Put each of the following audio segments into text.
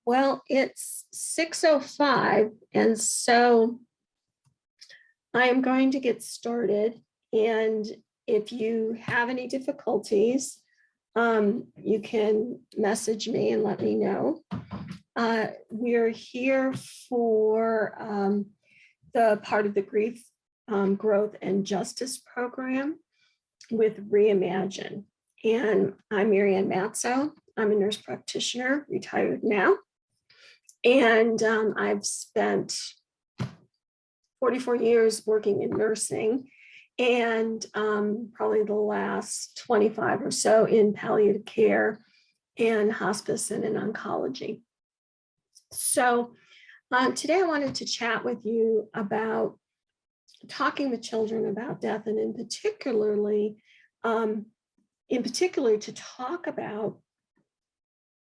Well, it's 6:05, and so I am going to get started. And if you have any difficulties, you can message me and let me know. We're here for the part of the Grief, Growth, and Justice program with Reimagine. And I'm Marianne Matzo. I'm a nurse practitioner, retired now. And I've spent 44 years working in nursing and probably the last 25 or so in palliative care and hospice and in oncology. So today I wanted to chat with you about talking with children about death, and in particular to talk about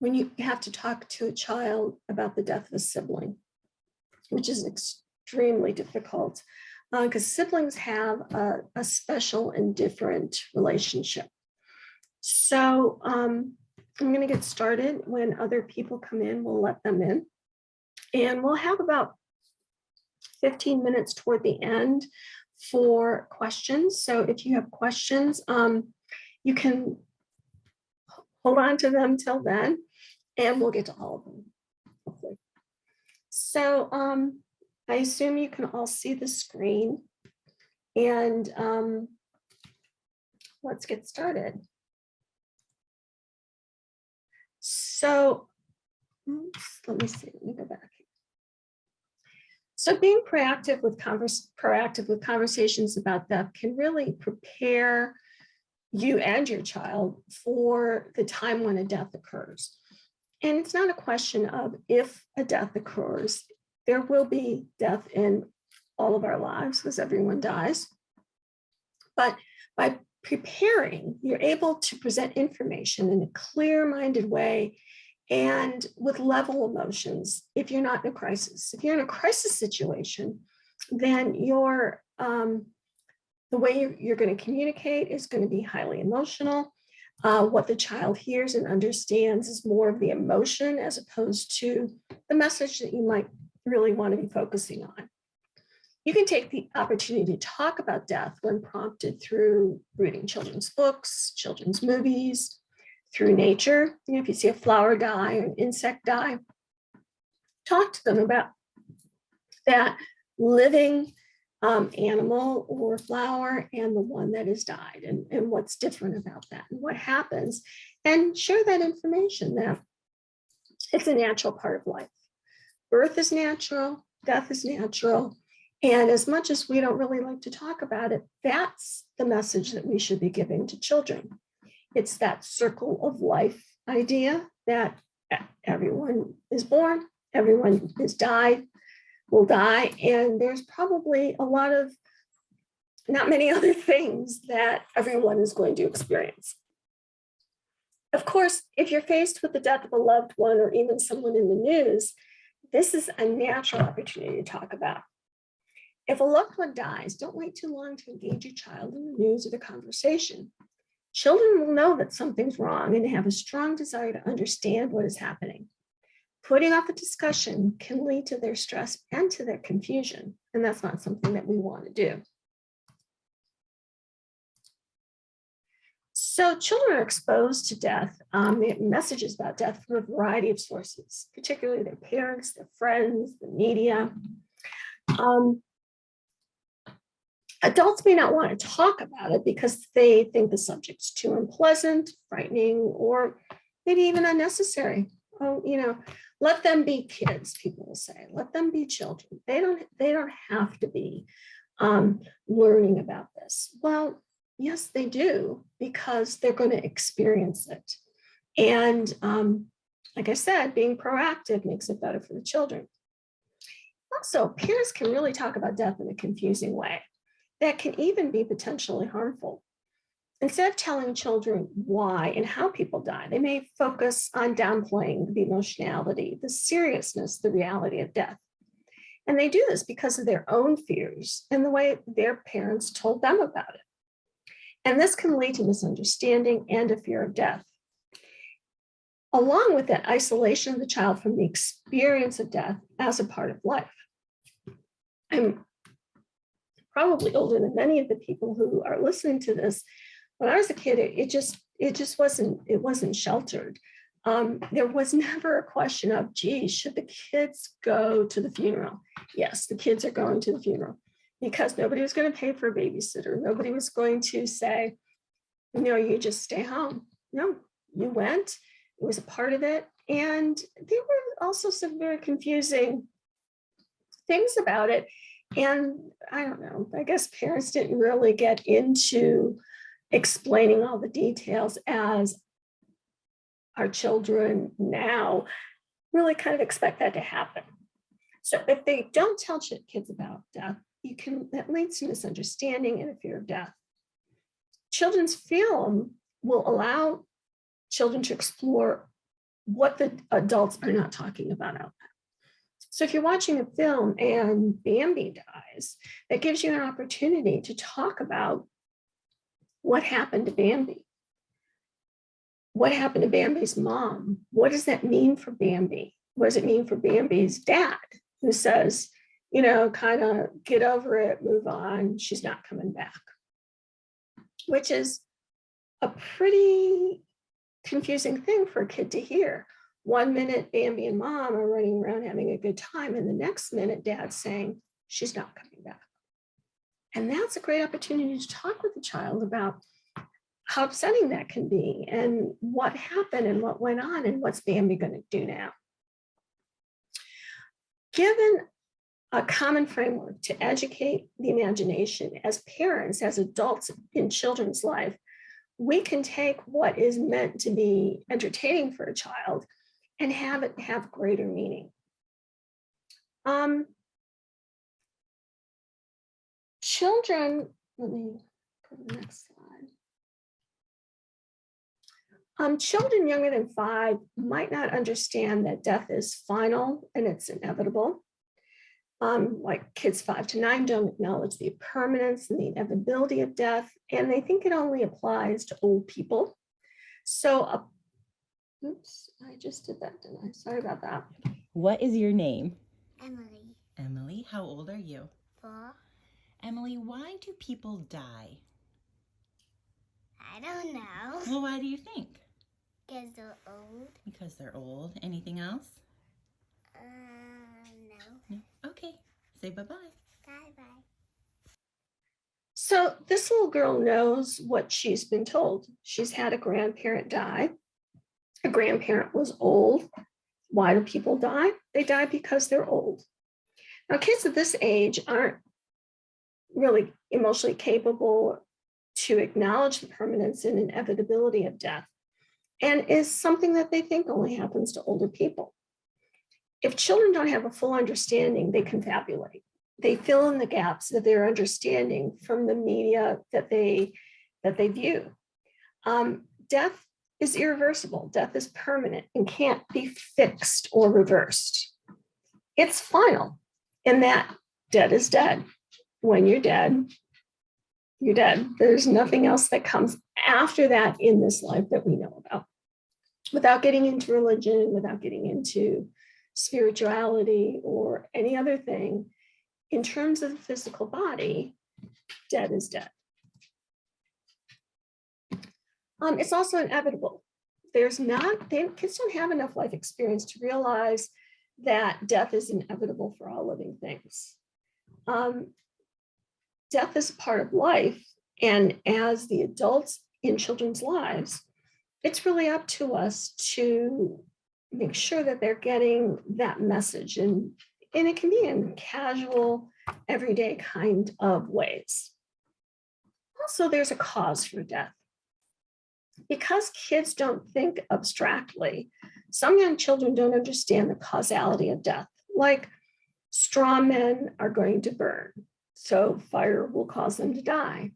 when you have to talk to a child about the death of a sibling, which is extremely difficult because siblings have a special and different relationship. So I'm going to get started. When other people come in, we'll let them in. And we'll have about 15 minutes toward the end for questions. So if you have questions, you can hold on to them till then, and we'll get to all of them, hopefully. So I assume you can all see the screen, and let's get started. So let me see, let me go back. So being proactive with conversations about death can really prepare you and your child for the time when a death occurs. And it's not a question of if a death occurs. There will be death in all of our lives because everyone dies. But by preparing, you're able to present information in a clear-minded way and with level emotions if you're not in a crisis. If you're in a crisis situation, then the way you're going to communicate is going to be highly emotional. What the child hears and understands is more of the emotion as opposed to the message that you might really want to be focusing on. You can take the opportunity to talk about death when prompted through reading children's books, children's movies, through nature. If you see a flower die or an insect die, talk to them about that living animal or flower and the one that has died, and what's different about that and what happens, and share that information that it's a natural part of life. Birth is natural, death is natural, and as much as we don't really like to talk about it, that's the message that we should be giving to children. It's that circle of life idea that everyone is born, everyone is died, will die, and there's probably not many other things that everyone is going to experience. Of course, if you're faced with the death of a loved one or even someone in the news, this is a natural opportunity to talk about. If a loved one dies, don't wait too long to engage your child in the news or the conversation. Children will know that something's wrong and have a strong desire to understand what is happening. Putting off the discussion can lead to their stress and to their confusion, and that's not something that we want to do. So children are exposed to death, messages about death from a variety of sources, particularly their parents, their friends, the media. Adults may not want to talk about it because they think the subject's too unpleasant, frightening, or maybe even unnecessary. Oh, let them be kids, people will say. Let them be children. They don't have to be learning about this. Well, yes, they do, because they're going to experience it. And like I said, being proactive makes it better for the children. Also, parents can really talk about death in a confusing way that can even be potentially harmful. Instead of telling children why and how people die, they may focus on downplaying the emotionality, the seriousness, the reality of death. And they do this because of their own fears and the way their parents told them about it. And this can lead to misunderstanding and a fear of death. along with that isolation of the child from the experience of death as a part of life. I'm probably older than many of the people who are listening to this. When I was a kid, it just wasn't sheltered. There was never a question of, geez, should the kids go to the funeral? Yes, the kids are going to the funeral because nobody was going to pay for a babysitter. Nobody was going to say, no, you just stay home. No, you went. It was a part of it. And there were also some very confusing things about it. And I don't know, I guess parents didn't really get into explaining all the details as our children now really kind of expect that to happen. So if they don't tell kids about death, that leads to misunderstanding and a fear of death. Children's film will allow children to explore what the adults are not talking about out loud. So if you're watching a film and Bambi dies, that gives you an opportunity to talk about what happened to Bambi. What happened to Bambi's mom? What does that mean for Bambi? What does it mean for Bambi's dad, who says, kind of get over it, move on, she's not coming back, which is a pretty confusing thing for a kid to hear. 1 minute, Bambi and mom are running around having a good time, and the next minute, dad's saying, she's not coming back. And that's a great opportunity to talk with the child about how upsetting that can be and what happened and what went on and what's Bambi going to do now. Given a common framework to educate the imagination as parents, as adults in children's life, we can take what is meant to be entertaining for a child and have it have greater meaning. Children, let me go to the next slide. Children younger than 5 might not understand that death is final and it's inevitable. Like kids 5 to 9 don't acknowledge the permanence and the inevitability of death, and they think it only applies to old people. So, oops, I just did that, didn't I? Sorry about that. What is your name? Emily. Emily, how old are you? 4. Emily, why do people die? I don't know. Well, why do you think? Because they're old. Because they're old. Anything else? No. No? Okay. Say bye-bye. Bye-bye. So this little girl knows what she's been told. She's had a grandparent die. A grandparent was old. Why do people die? They die because they're old. Now, kids at this age aren't really emotionally capable to acknowledge the permanence and inevitability of death, and is something that they think only happens to older people. If children don't have a full understanding, they confabulate. They fill in the gaps of their understanding from the media that they view. Death is irreversible. Death is permanent and can't be fixed or reversed. It's final in that dead is dead. When you're dead, you're dead. There's nothing else that comes after that in this life that we know about. Without getting into religion, without getting into spirituality or any other thing, in terms of the physical body, dead is dead. It's also inevitable. Kids don't have enough life experience to realize that death is inevitable for all living things. Death is part of life, and as the adults in children's lives, it's really up to us to make sure that they're getting that message, and it can be in casual, everyday kind of ways. Also, there's a cause for death. Because kids don't think abstractly, some young children don't understand the causality of death, like straw men are going to burn, so fire will cause them to die.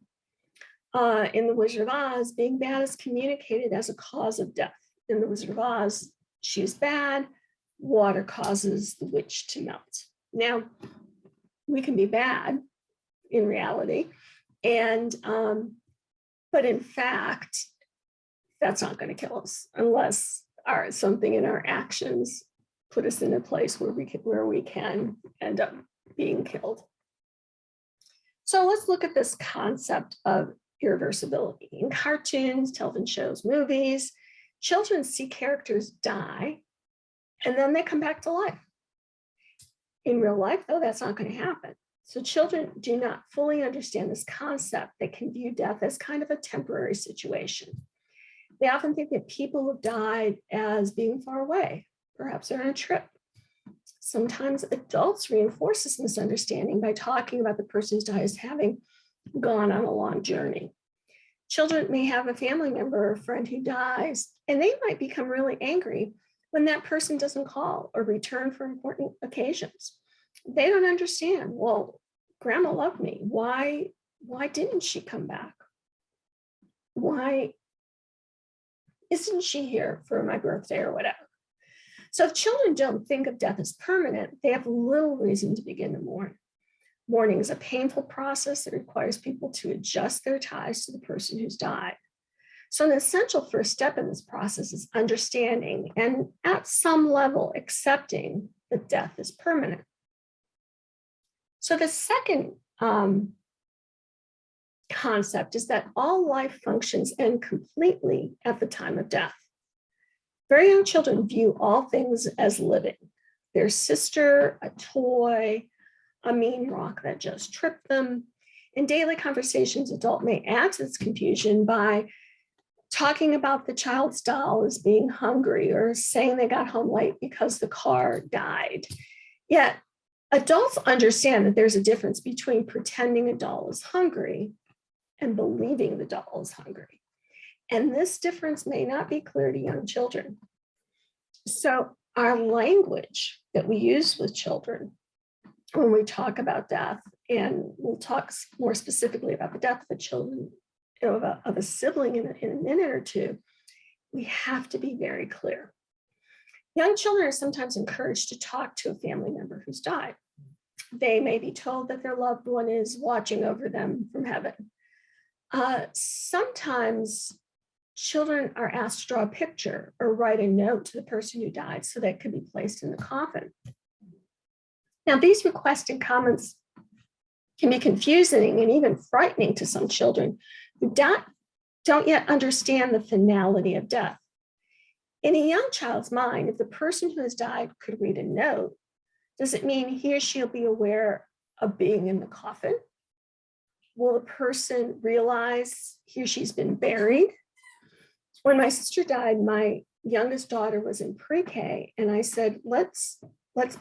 In The Wizard of Oz, being bad is communicated as a cause of death. In The Wizard of Oz, she's bad, water causes the witch to melt. Now, we can be bad in reality, and but in fact, that's not going to kill us unless something in our actions put us in a place where we can end up being killed. So let's look at this concept of irreversibility. In cartoons, television shows, movies, children see characters die and then they come back to life. In real life, though, that's not going to happen. So children do not fully understand this concept. They can view death as kind of a temporary situation. They often think that people have died as being far away. Perhaps they're on a trip. Sometimes adults reinforce this misunderstanding by talking about the person who's died as having gone on a long journey. Children may have a family member or friend who dies, and they might become really angry when that person doesn't call or return for important occasions. They don't understand, well, grandma loved me. Why didn't she come back? Why isn't she here for my birthday or whatever? So if children don't think of death as permanent, they have little reason to begin to mourn. Mourning is a painful process that requires people to adjust their ties to the person who's died. So an essential first step in this process is understanding and at some level accepting that death is permanent. So the second concept is that all life functions end completely at the time of death. Very young children view all things as living. Their sister, a toy, a mean rock that just tripped them. In daily conversations, adults may add to this confusion by talking about the child's doll as being hungry or saying they got home late because the car died. Yet, adults understand that there's a difference between pretending a doll is hungry and believing the doll is hungry. And this difference may not be clear to young children. So our language that we use with children when we talk about death, and we'll talk more specifically about the death of a children, of a sibling in a minute or two, we have to be very clear. Young children are sometimes encouraged to talk to a family member who's died. They may be told that their loved one is watching over them from heaven. Sometimes children are asked to draw a picture or write a note to the person who died so that it could be placed in the coffin. Now, these requests and comments can be confusing and even frightening to some children who don't yet understand the finality of death. In a young child's mind, if the person who has died could read a note, does it mean he or she will be aware of being in the coffin? Will the person realize he or she's been buried? When my sister died, my youngest daughter was in pre-K, and I said, let's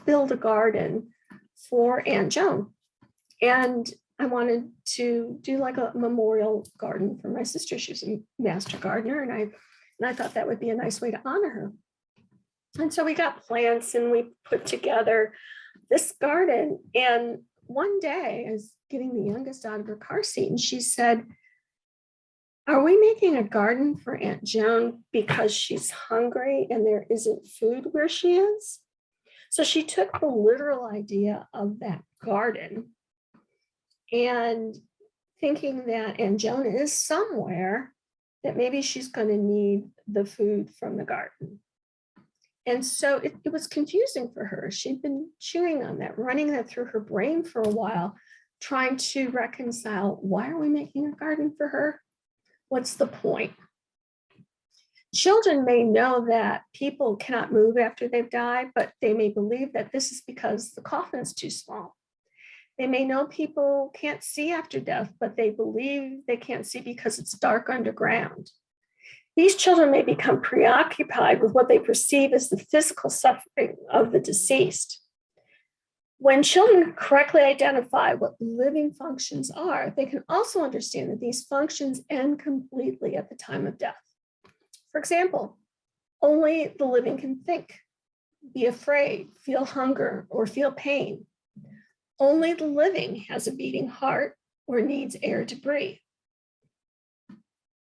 build a garden for Aunt Joan. And I wanted to do like a memorial garden for my sister. She was a master gardener, and I thought that would be a nice way to honor her. And so we got plants and we put together this garden. And one day I was getting the youngest out of her car seat, and she said, "Are we making a garden for Aunt Joan because she's hungry and there isn't food where she is?" So she took the literal idea of that garden and thinking that Aunt Joan is somewhere, that maybe she's going to need the food from the garden. And so it was confusing for her. She'd been chewing on that, running that through her brain for a while, trying to reconcile, why are we making a garden for her? What's the point? Children may know that people cannot move after they've died, but they may believe that this is because the coffin is too small. They may know people can't see after death, but they believe they can't see because it's dark underground. These children may become preoccupied with what they perceive as the physical suffering of the deceased. When children correctly identify what living functions are, they can also understand that these functions end completely at the time of death. For example, only the living can think, be afraid, feel hunger, or feel pain. Only the living has a beating heart or needs air to breathe.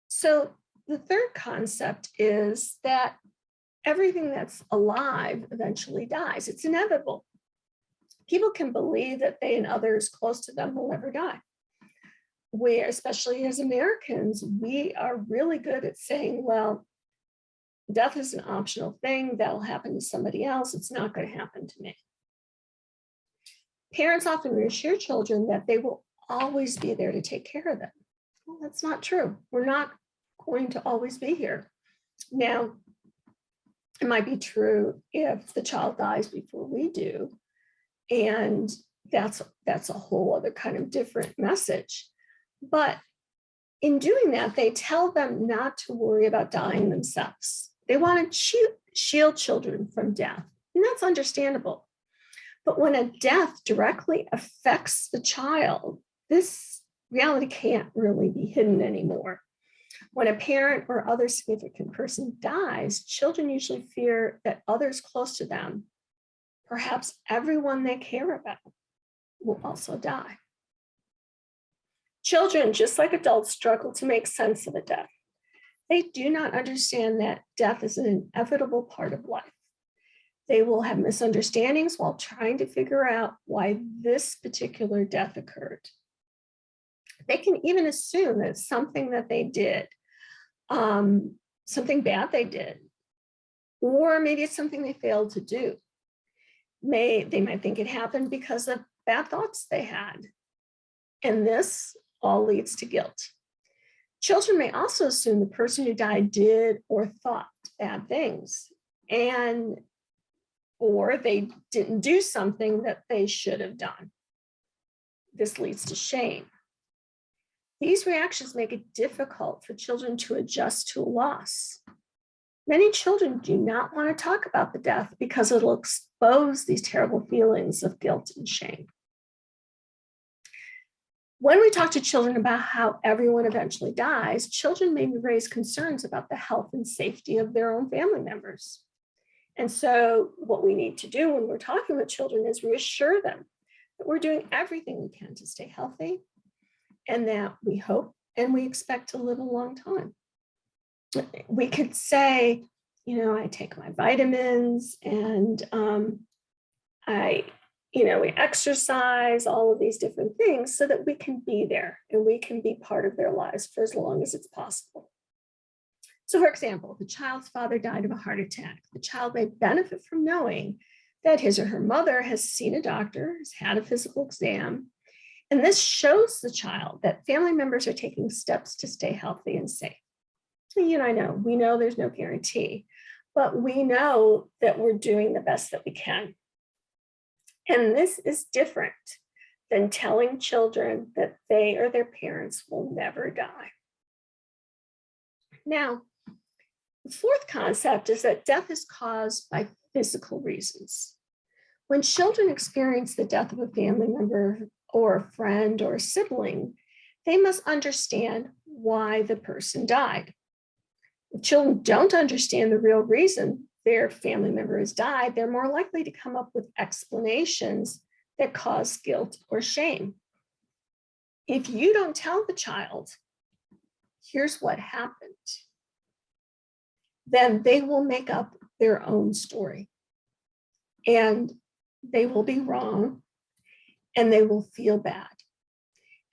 So the third concept is that everything that's alive eventually dies. It's inevitable. People can believe that they and others close to them will never die. We, especially as Americans, we are really good at saying, well, Death is an optional thing that'll happen to somebody else. It's not going to happen to me. Parents often reassure children that they will always be there to take care of them. Well, that's not true. We're not going to always be here. Now, it might be true if the child dies before we do, and that's a whole other kind of different message. But in doing that, they tell them not to worry about dying themselves. They want to shield children from death, and that's understandable. But when a death directly affects the child, this reality can't really be hidden anymore. When a parent or other significant person dies, children usually fear that others close to them, perhaps everyone they care about, will also die. Children, just like adults, struggle to make sense of a death. They do not understand that death is an inevitable part of life. They will have misunderstandings while trying to figure out why this particular death occurred. They can even assume that it's something that they did, something bad they did, or maybe it's something they failed to do. They might think it happened because of bad thoughts they had. And this all leads to guilt. Children may also assume the person who died did or thought bad things, or they didn't do something that they should have done. This leads to shame. These reactions make it difficult for children to adjust to a loss. Many children do not want to talk about the death because it'll expose these terrible feelings of guilt and shame. When we talk to children about how everyone eventually dies, children may raise concerns about the health and safety of their own family members. And so what we need to do when we're talking with children is reassure them that we're doing everything we can to stay healthy, and that we hope and we expect to live a long time. We could say, I take my vitamins, and we exercise, all of these different things so that we can be there and we can be part of their lives for as long as it's possible. So, for example, the child's father died of a heart attack. The child may benefit from knowing that his or her mother has seen a doctor, has had a physical exam, and this shows the child that family members are taking steps to stay healthy and safe. We know there's no guarantee, but we know that we're doing the best that we can. And this is different than telling children that they or their parents will never die. Now, the fourth concept is that death is caused by physical reasons. When children experience the death of a family member or a friend or a sibling, they must understand why the person died. If children don't understand the real reason their family member has died, they're more likely to come up with explanations that cause guilt or shame. If you don't tell the child, here's what happened, then they will make up their own story. And they will be wrong, and they will feel bad.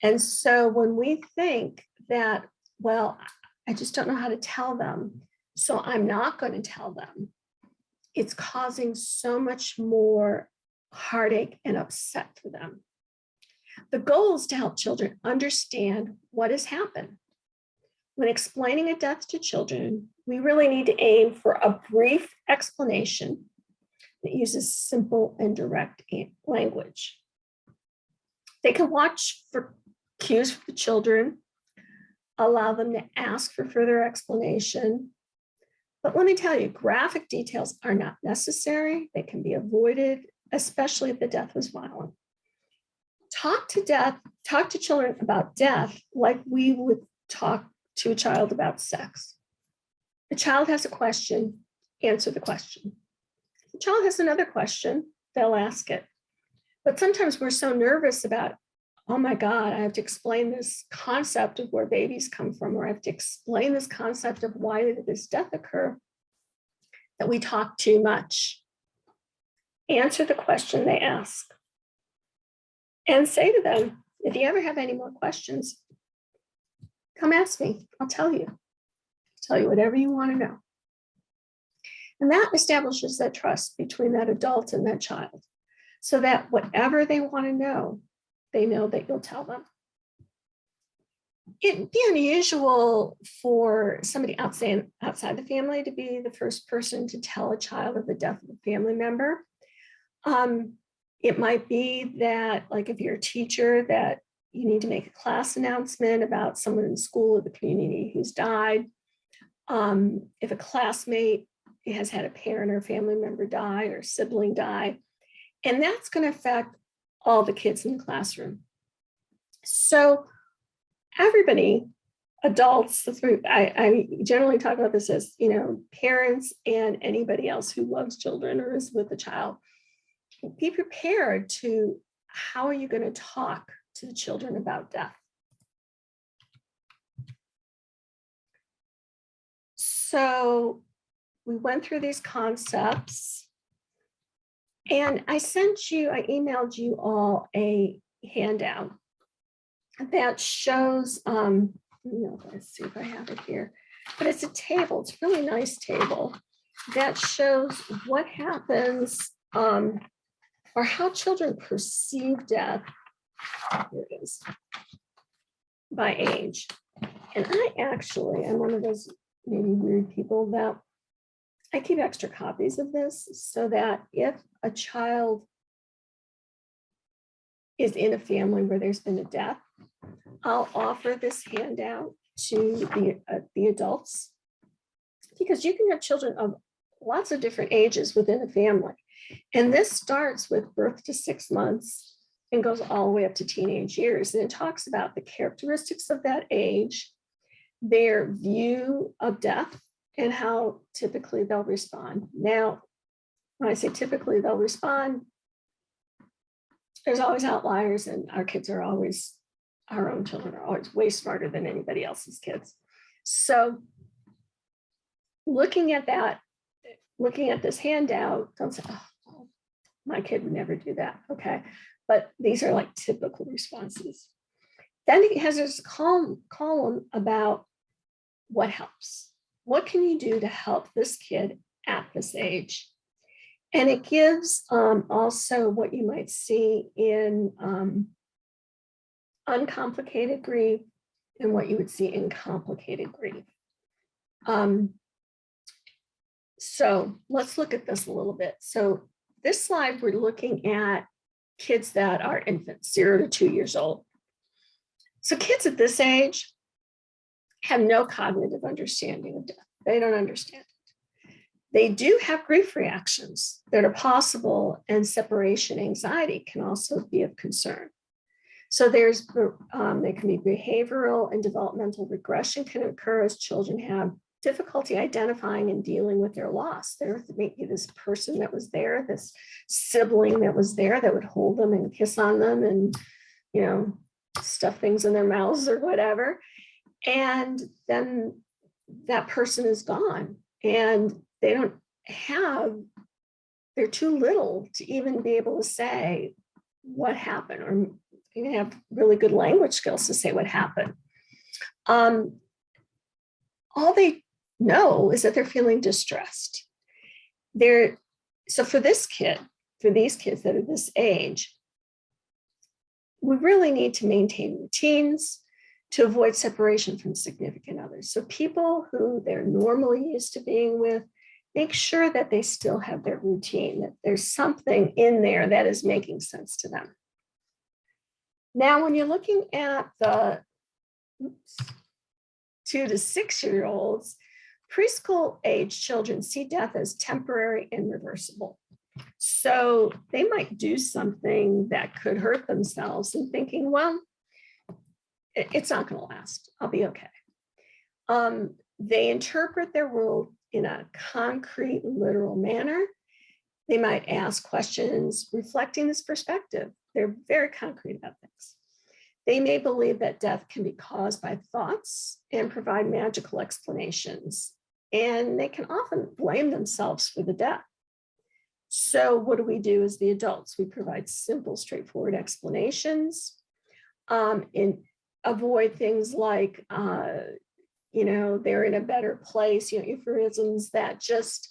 And so when we think that, well, I just don't know how to tell them, so I'm not going to tell them, it's causing so much more heartache and upset for them. The goal is to help children understand what has happened. When explaining a death to children, we really need to aim for a brief explanation that uses simple and direct language. They can watch for cues for the children, allow them to ask for further explanation. But let me tell you, graphic details are not necessary. They can be avoided, especially if the death was violent. Talk to children about death like we would talk to a child about sex. The child has a question, answer the question. If the child has another question, they'll ask it. But sometimes we're so nervous about, oh my God, I have to explain this concept of where babies come from, or I have to explain this concept of why did this death occur, that we talk too much. Answer the question they ask. And say to them, if you ever have any more questions, come ask me. I'll tell you. I'll tell you whatever you want to know. And that establishes that trust between that adult and that child, so that whatever they want to know, they know that you'll tell them. It'd be unusual for somebody outside the family to be the first person to tell a child of the death of a family member. It might be that, like, if you're a teacher, that you need to make a class announcement about someone in school or the community who's died. If a classmate has had a parent or family member die or sibling die, and that's going to affect all the kids in the classroom. So everybody, adults, I generally talk about this as, parents and anybody else who loves children or is with a child, be prepared to, how are you going to talk to the children about death? So we went through these concepts, and I emailed you all a handout that shows, let's see if I have it here, but it's a table. It's a really nice table that shows what happens, or how children perceive death. Here it is, by age. And I'm one of those maybe weird people that I keep extra copies of this, so that if a child is in a family where there's been a death, I'll offer this handout to the adults, because you can have children of lots of different ages within a family. And this starts with birth to 6 months and goes all the way up to teenage years. And it talks about the characteristics of that age, their view of death, and how typically they'll respond. Now, when I say typically they'll respond, there's always outliers, and our own children are always way smarter than anybody else's kids. So looking at this handout, don't say, oh, my kid would never do that. Okay. But these are like typical responses. Then it has this column about what helps. What can you do to help this kid at this age? And it gives also what you might see in uncomplicated grief and what you would see in complicated grief. So let's look at this a little bit. So this slide, we're looking at kids that are infants, 0 to 2 years old. So kids at this age have no cognitive understanding of death. They don't understand it. They do have grief reactions that are possible, and separation anxiety can also be of concern. So there can be behavioral and developmental regression can occur as children have difficulty identifying and dealing with their loss. There may be this person that was there, this sibling that was there that would hold them and kiss on them and, stuff things in their mouths or whatever. And then that person is gone, and they're too little to even be able to say what happened, or even have really good language skills to say what happened. All they know is that they're feeling distressed. So for these kids that are this age, we really need to maintain routines to avoid separation from significant others. So people who they're normally used to being with, make sure that they still have their routine, that there's something in there that is making sense to them. Now, when you're looking at the 2 to 6 year olds, preschool age children see death as temporary and reversible. So they might do something that could hurt themselves and thinking, well, it's not going to last. I'll be okay. They interpret their world in a concrete, literal manner. They might ask questions reflecting this perspective. They're very concrete about things. They may believe that death can be caused by thoughts and provide magical explanations. And they can often blame themselves for the death. So what do we do as the adults? We provide simple, straightforward explanations and avoid things like, they're in a better place, euphemisms that just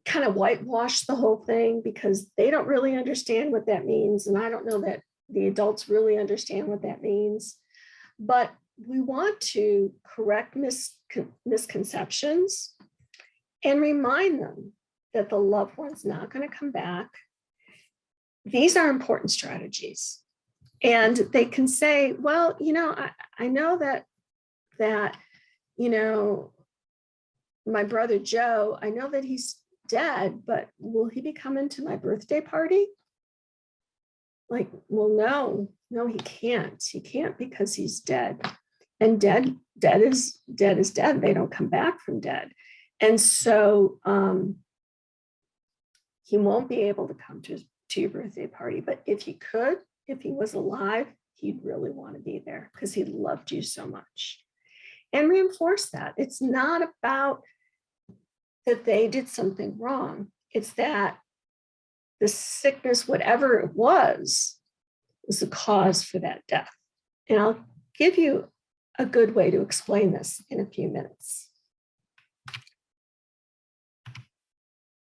kind of whitewash the whole thing because they don't really understand what that means. And I don't know that the adults really understand what that means. But we want to correct misconceptions and remind them that the loved one's not going to come back. These are important strategies. And they can say, well, I know that, my brother Joe, I know that he's dead, but will he be coming to my birthday party? Like, well, no, he can't. He can't because he's dead. And dead is dead. They don't come back from dead. And so he won't be able to come to your birthday party. But if he could, if he was alive, he'd really want to be there because he loved you so much. And reinforce that. It's not about that they did something wrong. It's that the sickness, whatever it was the cause for that death. And I'll give you a good way to explain this in a few minutes.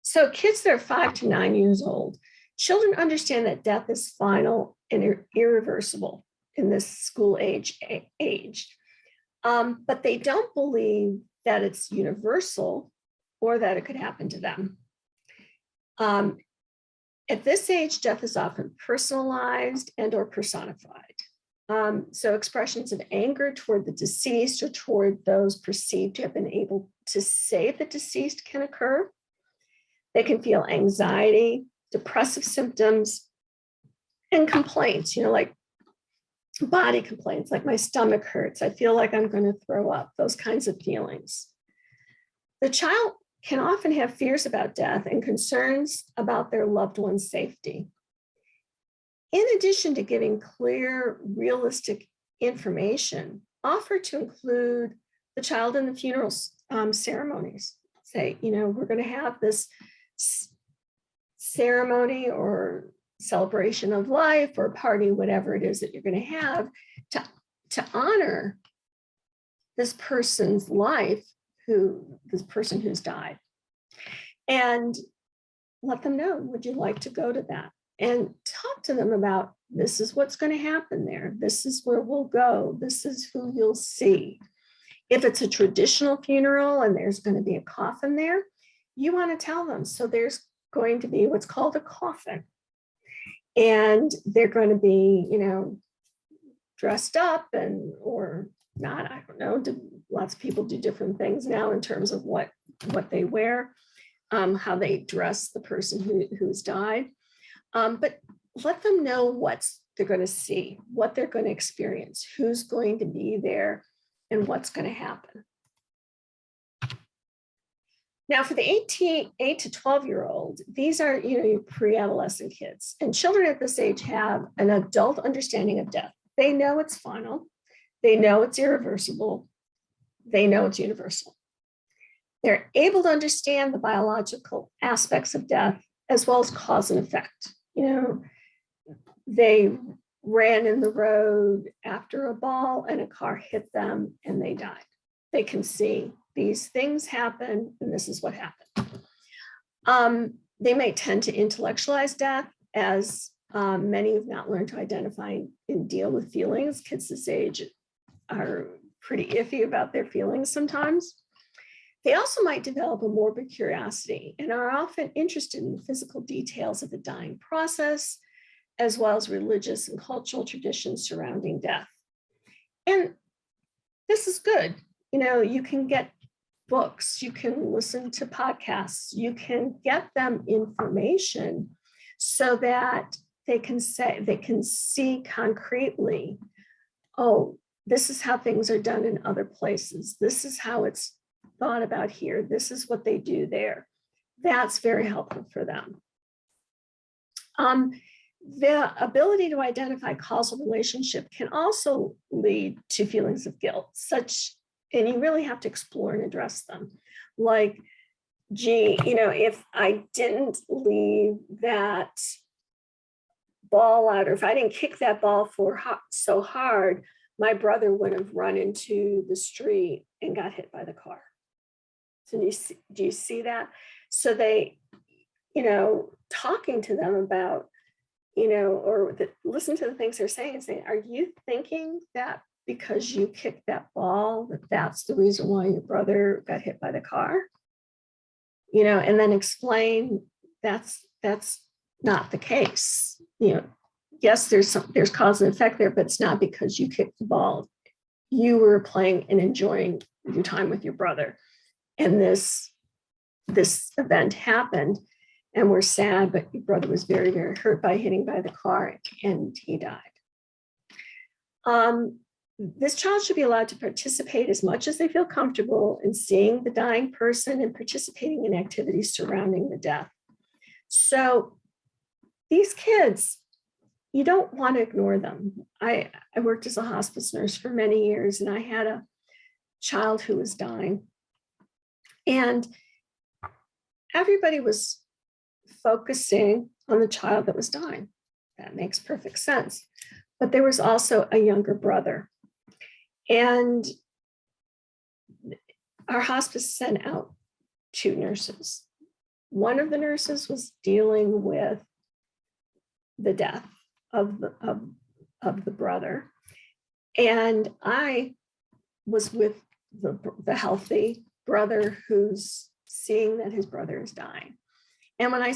So kids that are 5 to 9 years old, children understand that death is final and irreversible in this school age. But they don't believe that it's universal or that it could happen to them. At this age, death is often personalized and or personified. So expressions of anger toward the deceased or toward those perceived to have been able to save the deceased can occur. They can feel anxiety, depressive symptoms, and complaints, like body complaints, like my stomach hurts, I feel like I'm going to throw up, those kinds of feelings. The child can often have fears about death and concerns about their loved one's safety. In addition to giving clear, realistic information, offer to include the child in the funeral ceremonies. Say, we're going to have this ceremony or celebration of life or party, whatever it is that you're going to have to honor this person's life, this person who's died. And let them know, would you like to go to that? And talk to them about, this is what's going to happen there. This is where we'll go. This is who you'll see. If it's a traditional funeral and there's going to be a coffin there, you want to tell them. So there's going to be what's called a coffin. And they're going to be, dressed up or not, I don't know. Lots of people do different things now in terms of what they wear, how they dress the person who's died. But let them know what they're going to see, what they're going to experience, who's going to be there, and what's going to happen. Now, for the 8 to 12-year-old, these are your pre-adolescent kids, and children at this age have an adult understanding of death. They know it's final. They know it's irreversible. They know it's universal. They're able to understand the biological aspects of death as well as cause and effect. They ran in the road after a ball and a car hit them and they died. They can see these things happen and this is what happened. They may tend to intellectualize death, as many have not learned to identify and deal with feelings. Kids this age are pretty iffy about their feelings sometimes. They also might develop a morbid curiosity and are often interested in the physical details of the dying process, as well as religious and cultural traditions surrounding death. And this is good. You can get books, you can listen to podcasts, you can get them information so that they can see concretely, oh, this is how things are done in other places. This is how it's thought about here. This is what they do there. That's very helpful for them. The ability to identify causal relationship can also lead to feelings of guilt, and you really have to explore and address them. Like, gee, if I didn't leave that ball out, or if I didn't kick that ball so hard, my brother would have run into the street and got hit by the car. So do you see that? So they, talking to them about, or listen to the things they're saying and saying, are you thinking that because you kicked that ball, that's the reason why your brother got hit by the car? And then explain that's not the case. Yes, there's cause and effect there, but it's not because you kicked the ball. You were playing and enjoying your time with your brother. And this event happened, and we're sad, but your brother was very, very hurt by hitting by the car, and he died. This child should be allowed to participate as much as they feel comfortable in seeing the dying person and participating in activities surrounding the death. So these kids, you don't want to ignore them. I worked as a hospice nurse for many years, and I had a child who was dying. And everybody was focusing on the child that was dying. That makes perfect sense. But there was also a younger brother. And our hospice sent out 2 nurses. One of the nurses was dealing with the death of the brother. And I was with the healthy brother who's seeing that his brother is dying. And when I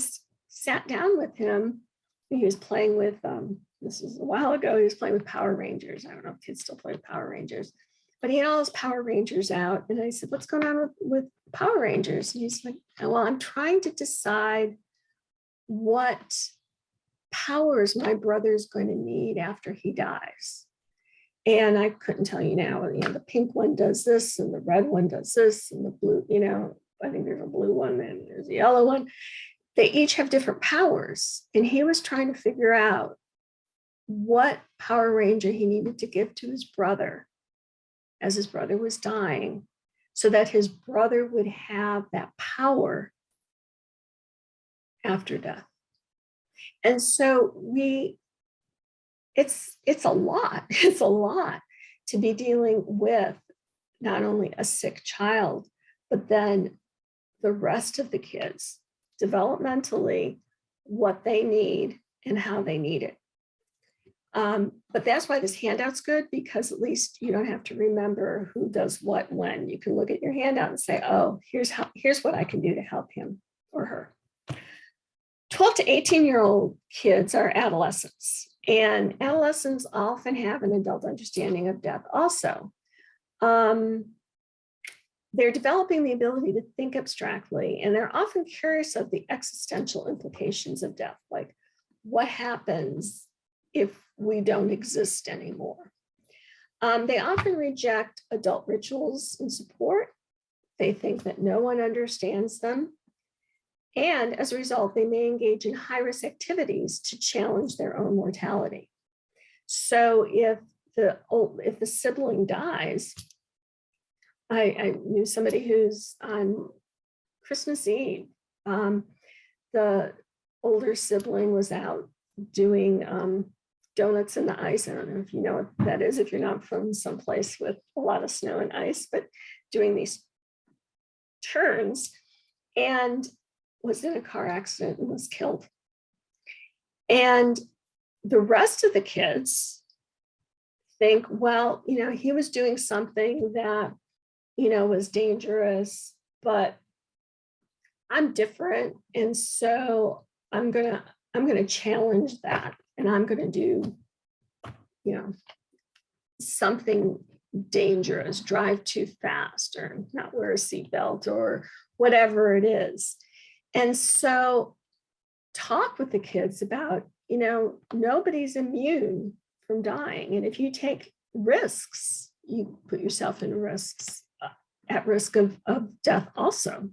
sat down with him, he was playing with, this was a while ago, he was playing with Power Rangers. I don't know if kids still play with Power Rangers, but he had all his Power Rangers out. And I said, what's going on with Power Rangers? And he's like, well, I'm trying to decide what powers my brother's going to need after he dies. And I couldn't tell you now, the pink one does this and the red one does this and the blue, I think there's a blue one and there's a yellow one. They each have different powers. And he was trying to figure out what Power Ranger he needed to give to his brother as his brother was dying, so that his brother would have that power after death. And so it's a lot. It's a lot to be dealing with not only a sick child, but then the rest of the kids developmentally, what they need and how they need it. But that's why this handout's good, because at least you don't have to remember who does what when. You can look at your handout and say, oh, here's what I can do to help him or her. 12 to 18-year-old kids are adolescents, and adolescents often have an adult understanding of death also. They're developing the ability to think abstractly, and they're often curious of the existential implications of death, like what happens if we don't exist anymore. They often reject adult rituals and support. They think that no one understands them. And as a result, they may engage in high-risk activities to challenge their own mortality. So if the sibling dies, I knew somebody who's on Christmas Eve, the older sibling was out doing donuts in the ice. I don't know if you know what that is, if you're not from someplace with a lot of snow and ice, but doing these turns, and was in a car accident and was killed. And the rest of the kids think, well, he was doing something that, was dangerous, but I'm different. And so I'm gonna challenge that, and I'm gonna do, something dangerous, drive too fast or not wear a seatbelt or whatever it is. And so talk with the kids about, nobody's immune from dying. And if you take risks, you put yourself in risks, at risk of death also.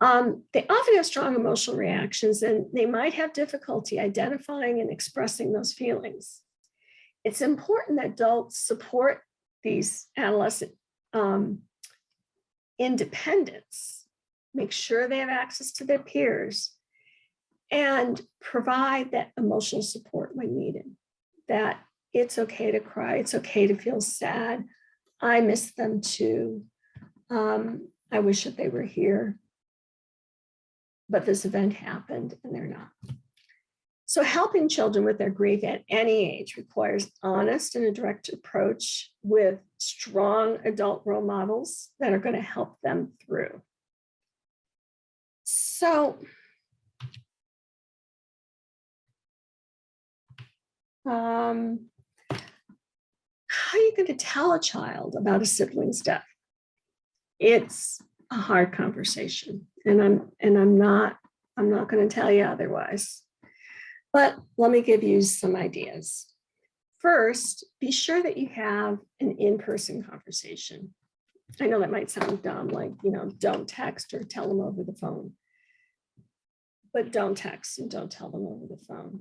They often have strong emotional reactions, and they might have difficulty identifying and expressing those feelings. It's important that adults support these adolescent independence, make sure they have access to their peers, and provide that emotional support when needed, that it's okay to cry, it's okay to feel sad. I miss them too. I wish that they were here. but this event happened and they're not. So helping children with their grief at any age requires honest and a direct approach with strong adult role models that are going to help them through. So how are you going to tell a child about a sibling's death? It's a hard conversation, and I'm not going to tell you otherwise. But let me give you some ideas. First, be sure that you have an in-person conversation. I know that might sound dumb, like, don't text or tell them over the phone. But don't text and don't tell them over the phone.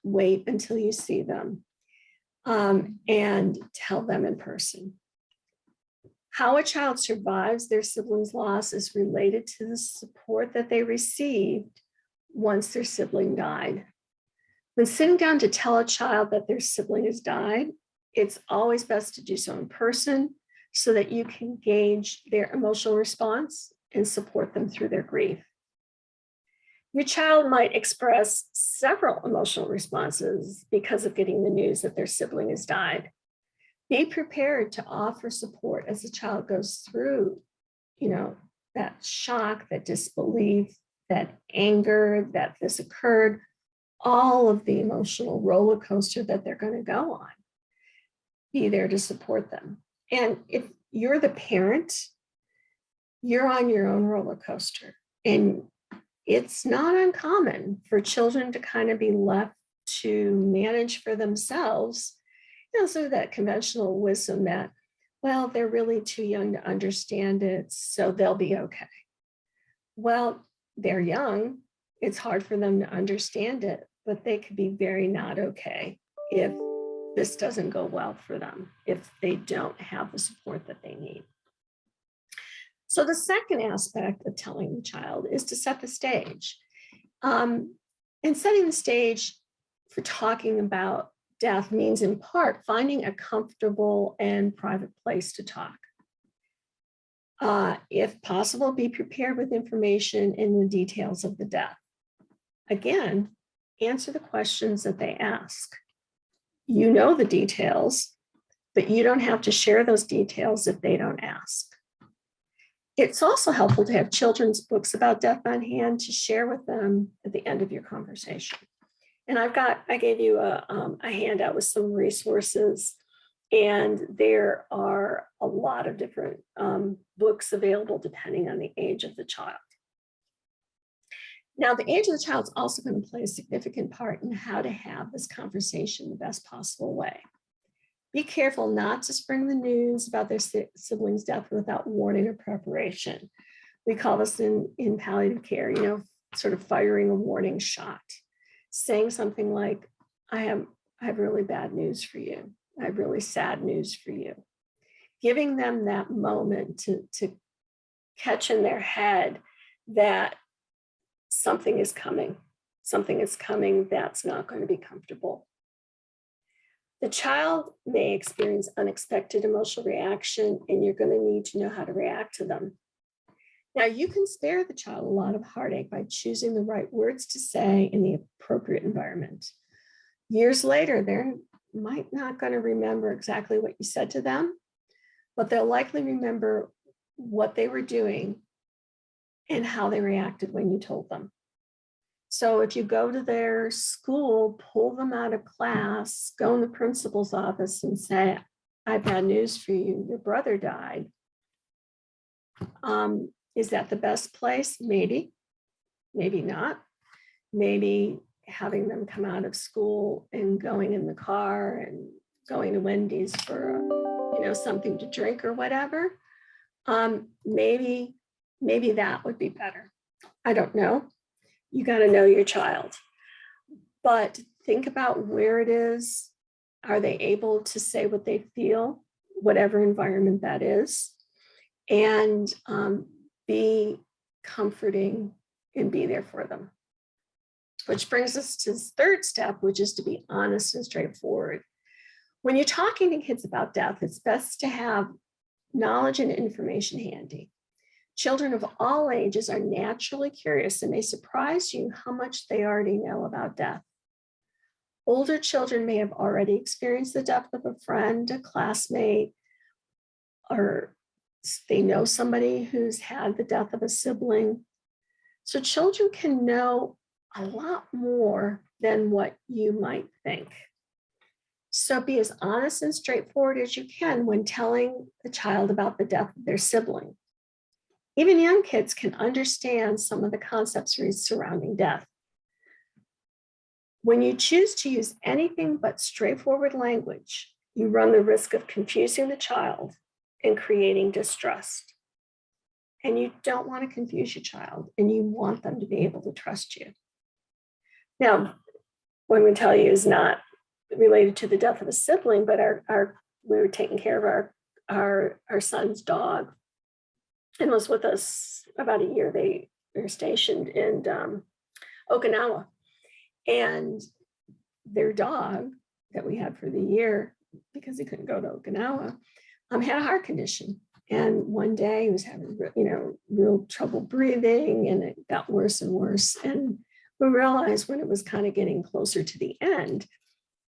Wait until you see them and tell them in person. How a child survives their sibling's loss is related to the support that they received once their sibling died. When sitting down to tell a child that their sibling has died, it's always best to do so in person so that you can gauge their emotional response and support them through their grief. Your child might express several emotional responses because of getting the news that their sibling has died. Be prepared to offer support as the child goes through, that shock, that disbelief, that anger, that this occurred, all of the emotional roller coaster that they're going to go on. Be there to support them. And if you're the parent, you're on your own roller coaster. And it's not uncommon for children to kind of be left to manage for themselves. So that conventional wisdom that, well, they're really too young to understand it, so they'll be okay. Well, they're young. It's hard for them to understand it, but they could be very not okay if this doesn't go well for them, if they don't have the support that they need. So the second aspect of telling the child is to set the stage. And setting the stage for talking about death means in part finding a comfortable and private place to talk. If possible, be prepared with information in the details of the death. Again, answer the questions that they ask. You know the details, but you don't have to share those details if they don't ask. It's also helpful to have children's books about death on hand to share with them at the end of your conversation. And I gave you a handout with some resources, and there are a lot of different books available depending on the age of the child. Now, the age of the child is also going to play a significant part in how to have this conversation the best possible way. Be careful not to spring the news about their sibling's death without warning or preparation. We call this in palliative care, sort of firing a warning shot. Saying something like, I have really bad news for you. I have really sad news for you. Giving them that moment to catch in their head that something is coming that's not going to be comfortable. The child may experience unexpected emotional reaction, and you're going to need to know how to react to them. Now, you can spare the child a lot of heartache by choosing the right words to say in the appropriate environment. Years later, they're might not going to remember exactly what you said to them, but they'll likely remember what they were doing and how they reacted when you told them. So if you go to their school, pull them out of class, go in the principal's office and say, I've had news for you, your brother died. Is that the best place? Maybe, maybe not. Maybe having them come out of school and going in the car and going to Wendy's for something to drink or whatever. Maybe that would be better. I don't know. You got to know your child. But think about where it is. Are they able to say what they feel, whatever environment that is? And be comforting and be there for them. Which brings us to the third step, which is to be honest and straightforward. When you're talking to kids about death, it's best to have knowledge and information handy. Children of all ages are naturally curious and may surprise you how much they already know about death. Older children may have already experienced the death of a friend, a classmate, or they know somebody who's had the death of a sibling. So children can know a lot more than what you might think. So be as honest and straightforward as you can when telling the child about the death of their sibling. Even young kids can understand some of the concepts surrounding death. When you choose to use anything but straightforward language, you run the risk of confusing the child and creating distrust. And you don't want to confuse your child, and you want them to be able to trust you. Now, what I'm going to tell you is not related to the death of a sibling, but we were taking care of our son's dog, and was with us about a year. They were stationed in Okinawa, and their dog that we had for the year, because he couldn't go to Okinawa, had a heart condition. And one day he was having, real trouble breathing, and it got worse and worse. And we realized when it was kind of getting closer to the end.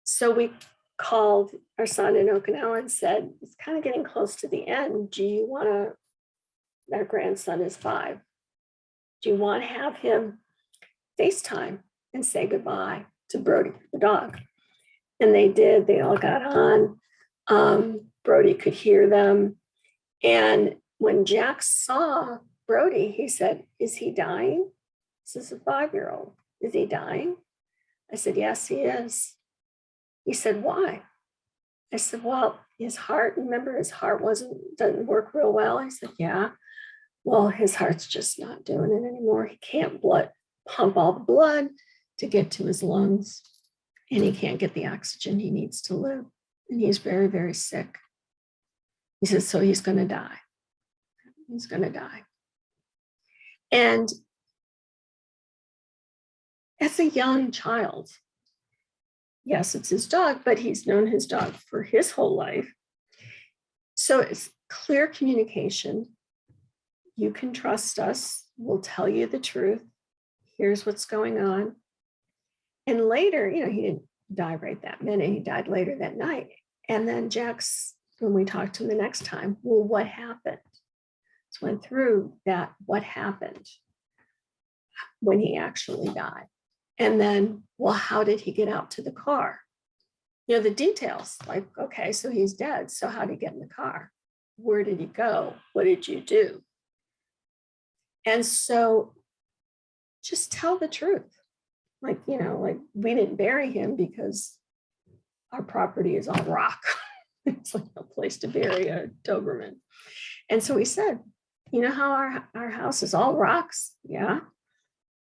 So we called our son in Okinawa and said, it's kind of getting close to the end. Do you want to, our grandson is 5. Do you want to have him FaceTime and say goodbye to Brody, the dog? And they did. They all got on. Brody could hear them. And when Jack saw Brody, he said, is he dying? This is a 5-year-old. Is he dying? I said, yes, he is. He said, why? I said, well, his heart, remember his heart doesn't work real well. I said, yeah. Well, his heart's just not doing it anymore. He can't pump all the blood to get to his lungs, and he can't get the oxygen he needs to live. And he's very, very sick. He says, so he's going to die. He's going to die. And as a young child, yes, it's his dog, but he's known his dog for his whole life. So it's clear communication. You can trust us. We'll tell you the truth. Here's what's going on. And later, he didn't die right that minute. He died later that night. And then when we talked to him the next time, well, what happened? So went through that, what happened when he actually died? And then, well, how did he get out to the car? The details, like, okay, so he's dead. So how did he get in the car? Where did he go? What did you do? And so just tell the truth. Like we didn't bury him because our property is all rock. It's like a place to bury a Doberman. And so we said, how our house is all rocks? Yeah.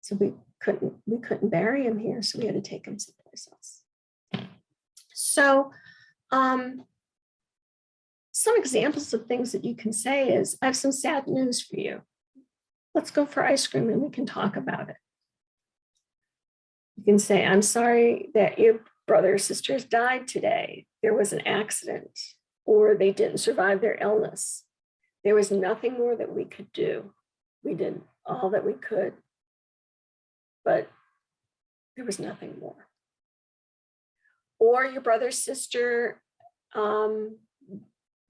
So we couldn't bury him here. So we had to take him someplace else. So some examples of things that you can say is, I have some sad news for you. Let's go for ice cream and we can talk about it. You can say, I'm sorry that your brother or sister has died today. There was an accident, or they didn't survive their illness. There was nothing more that we could do. We did all that we could, but there was nothing more. Or your brother or sister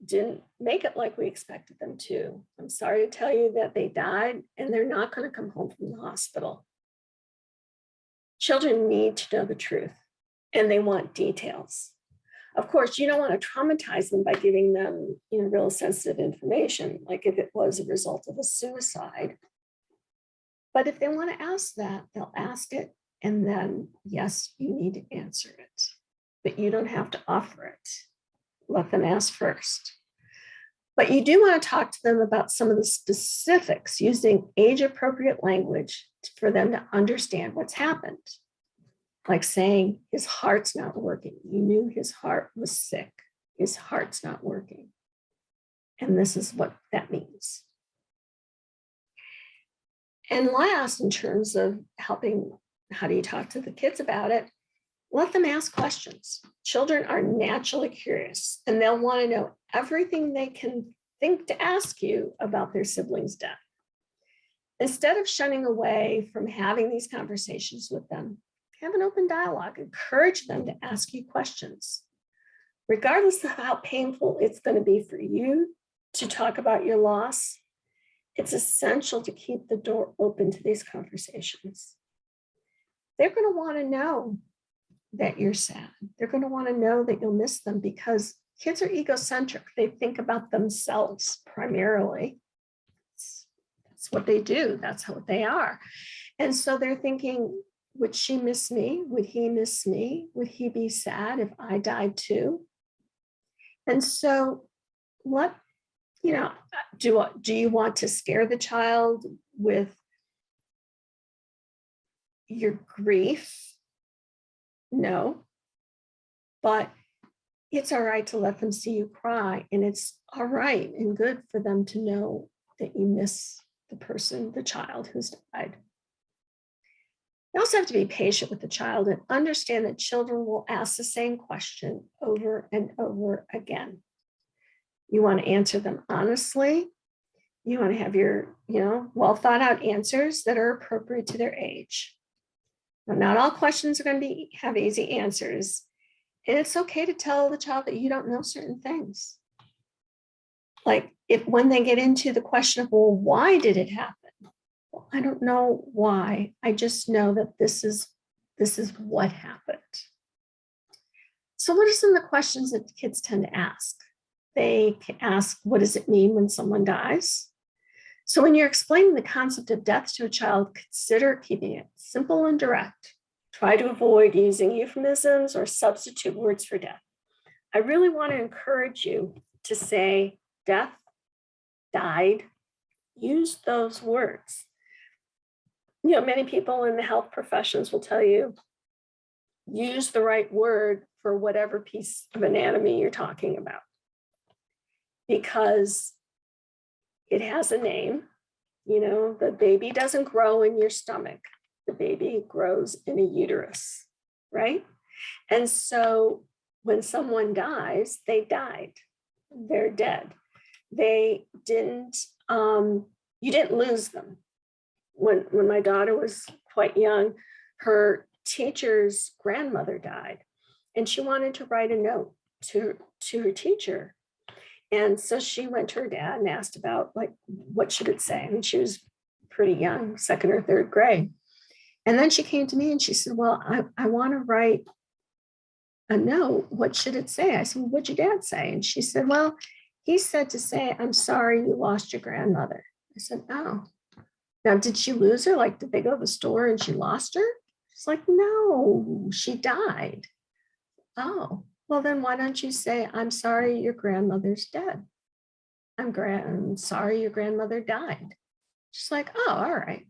didn't make it like we expected them to. I'm sorry to tell you that they died and they're not going to come home from the hospital. Children need to know the truth, and they want details. Of course, you don't want to traumatize them by giving them, real sensitive information, like if it was a result of a suicide. But if they want to ask that, they'll ask it, and then, yes, you need to answer it. But you don't have to offer it. Let them ask first. But you do want to talk to them about some of the specifics using age-appropriate language for them to understand what's happened. Like saying, his heart's not working. You knew his heart was sick. His heart's not working. And this is what that means. And last, in terms of helping, how do you talk to the kids about it? Let them ask questions. Children are naturally curious, and they'll want to know everything they can think to ask you about their sibling's death. Instead of shunning away from having these conversations with them, have an open dialogue. Encourage them to ask you questions. Regardless of how painful it's going to be for you to talk about your loss, it's essential to keep the door open to these conversations. They're going to want to know that you're sad. They're going to want to know that you'll miss them, because kids are egocentric. They think about themselves primarily. That's what they do. That's what they are. And so they're thinking, would she miss me? Would he miss me? Would he be sad if I died too? And so what, do you want to scare the child with your grief? No, but it's all right to let them see you cry, and it's all right and good for them to know that you miss the person, the child who's died. You also have to be patient with the child and understand that children will ask the same question over and over again. You want to answer them honestly. You want to have your, well thought out answers that are appropriate to their age. Now, not all questions are going to have easy answers. And it's okay to tell the child that you don't know certain things. Like when they get into the question of, well, why did it happen? Well, I don't know why. I just know that this is what happened. So what are some of the questions that kids tend to ask? They can ask, what does it mean when someone dies? So when you're explaining the concept of death to a child, consider keeping it simple and direct. Try to avoid using euphemisms or substitute words for death. I really want to encourage you to say death, died, use those words. Many people in the health professions will tell you, use the right word for whatever piece of anatomy you're talking about, because it has a name. The baby doesn't grow in your stomach. The baby grows in a uterus, right? And so when someone dies, they died. They're dead. They didn't, you didn't lose them. When my daughter was quite young, her teacher's grandmother died, and she wanted to write a note to her teacher. And so she went to her dad and asked about, like, what should it say? I mean, she was pretty young, second or third grade. And then she came to me and she said, well, I want to write a note. What should it say? I said, well, what'd your dad say? And she said, well, he said to say, I'm sorry you lost your grandmother. I said, oh. Now, did she lose her? Like, did they go to the store and she lost her? She's like, no, she died. Oh, well, then why don't you say, I'm sorry your grandmother's dead. I'm sorry your grandmother died. She's like, oh, all right.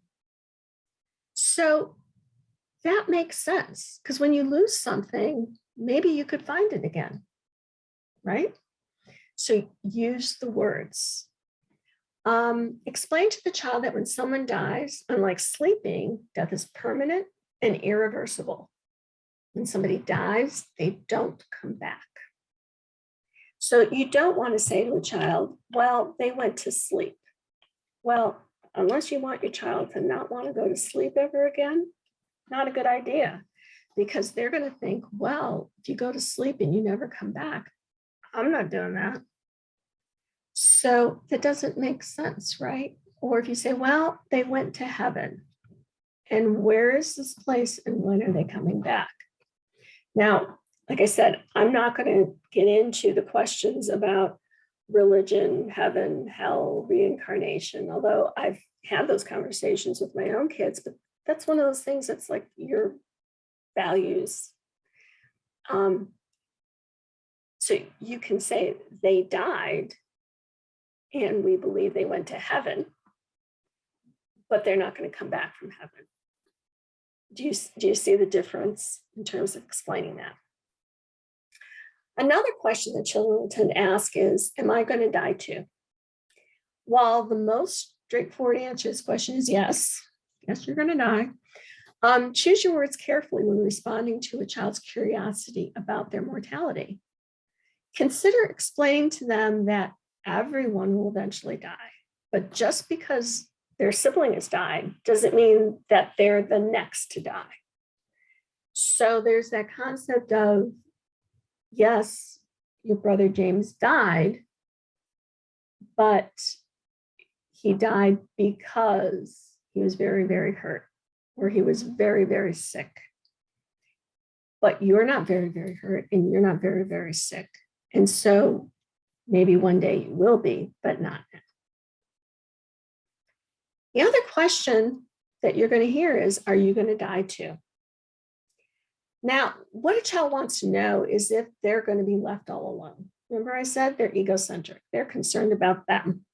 So that makes sense, because when you lose something, maybe you could find it again, right? So use the words. Explain to the child that when someone dies, unlike sleeping, death is permanent and irreversible. When somebody dies, they don't come back. So you don't want to say to a child, well, they went to sleep. Well, unless you want your child to not want to go to sleep ever again, not a good idea, because they're going to think, well, if you go to sleep and you never come back, I'm not doing that. So that doesn't make sense, right? Or if you say, well, they went to heaven, and where is this place and when are they coming back? Now, like I said, I'm not going to get into the questions about religion, heaven, hell, reincarnation, although I've had those conversations with my own kids, but that's one of those things that's like your values. So you can say they died and we believe they went to heaven, but they're not going to come back from heaven. Do you see the difference in terms of explaining that? Another question that children will tend to ask is, am I going to die too? While the most straightforward answer to this question is yes, you're going to die. Choose your words carefully when responding to a child's curiosity about their mortality. Consider explaining to them that everyone will eventually die, but just because their sibling has died doesn't mean that they're the next to die. So there's that concept of, yes, your brother James died, but he died because he was very, very hurt, or he was very, very sick. But you're not very, very hurt, and you're not very, very sick. And so maybe one day you will be, but not now. The other question that you're going to hear is, are you going to die too? Now, what a child wants to know is if they're going to be left all alone. Remember I said they're egocentric. They're concerned about them.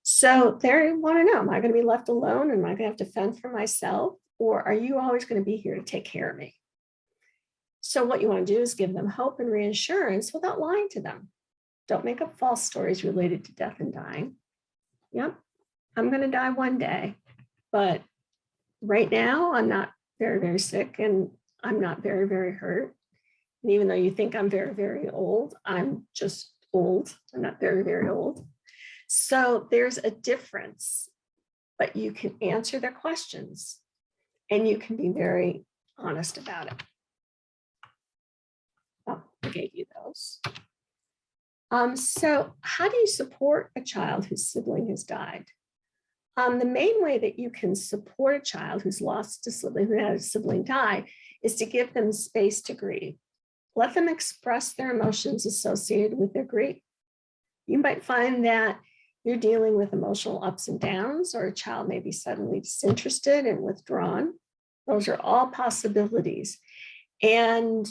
So they want to know, am I going to be left alone? Am I going to have to fend for myself? Or are you always going to be here to take care of me? So what you want to do is give them hope and reassurance without lying to them. Don't make up false stories related to death and dying. Yep, I'm going to die one day, but right now I'm not very, very sick, and I'm not very, very hurt. And even though you think I'm very, very old, I'm just old. I'm not very, very old. So there's a difference, but you can answer their questions and you can be very honest about it. Oh, I gave you those. So how do you support a child whose sibling has died? The main way that you can support a child who's lost a sibling, who had a sibling die, is to give them space to grieve. Let them express their emotions associated with their grief. You might find that you're dealing with emotional ups and downs, or a child may be suddenly disinterested and withdrawn. Those are all possibilities. And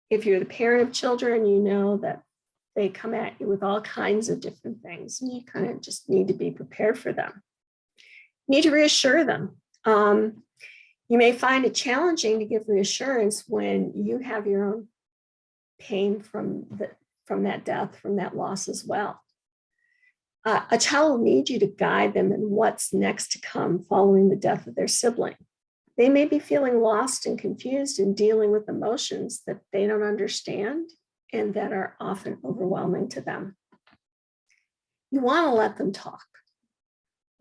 if you're the parent of children, you know that they come at you with all kinds of different things, and you kind of just need to be prepared for them. You need to reassure them. You may find it challenging to give reassurance when you have your own pain from that death, from that loss as well. A child will need you to guide them in what's next to come following the death of their sibling. They may be feeling lost and confused and dealing with emotions that they don't understand and that are often overwhelming to them. You want to let them talk.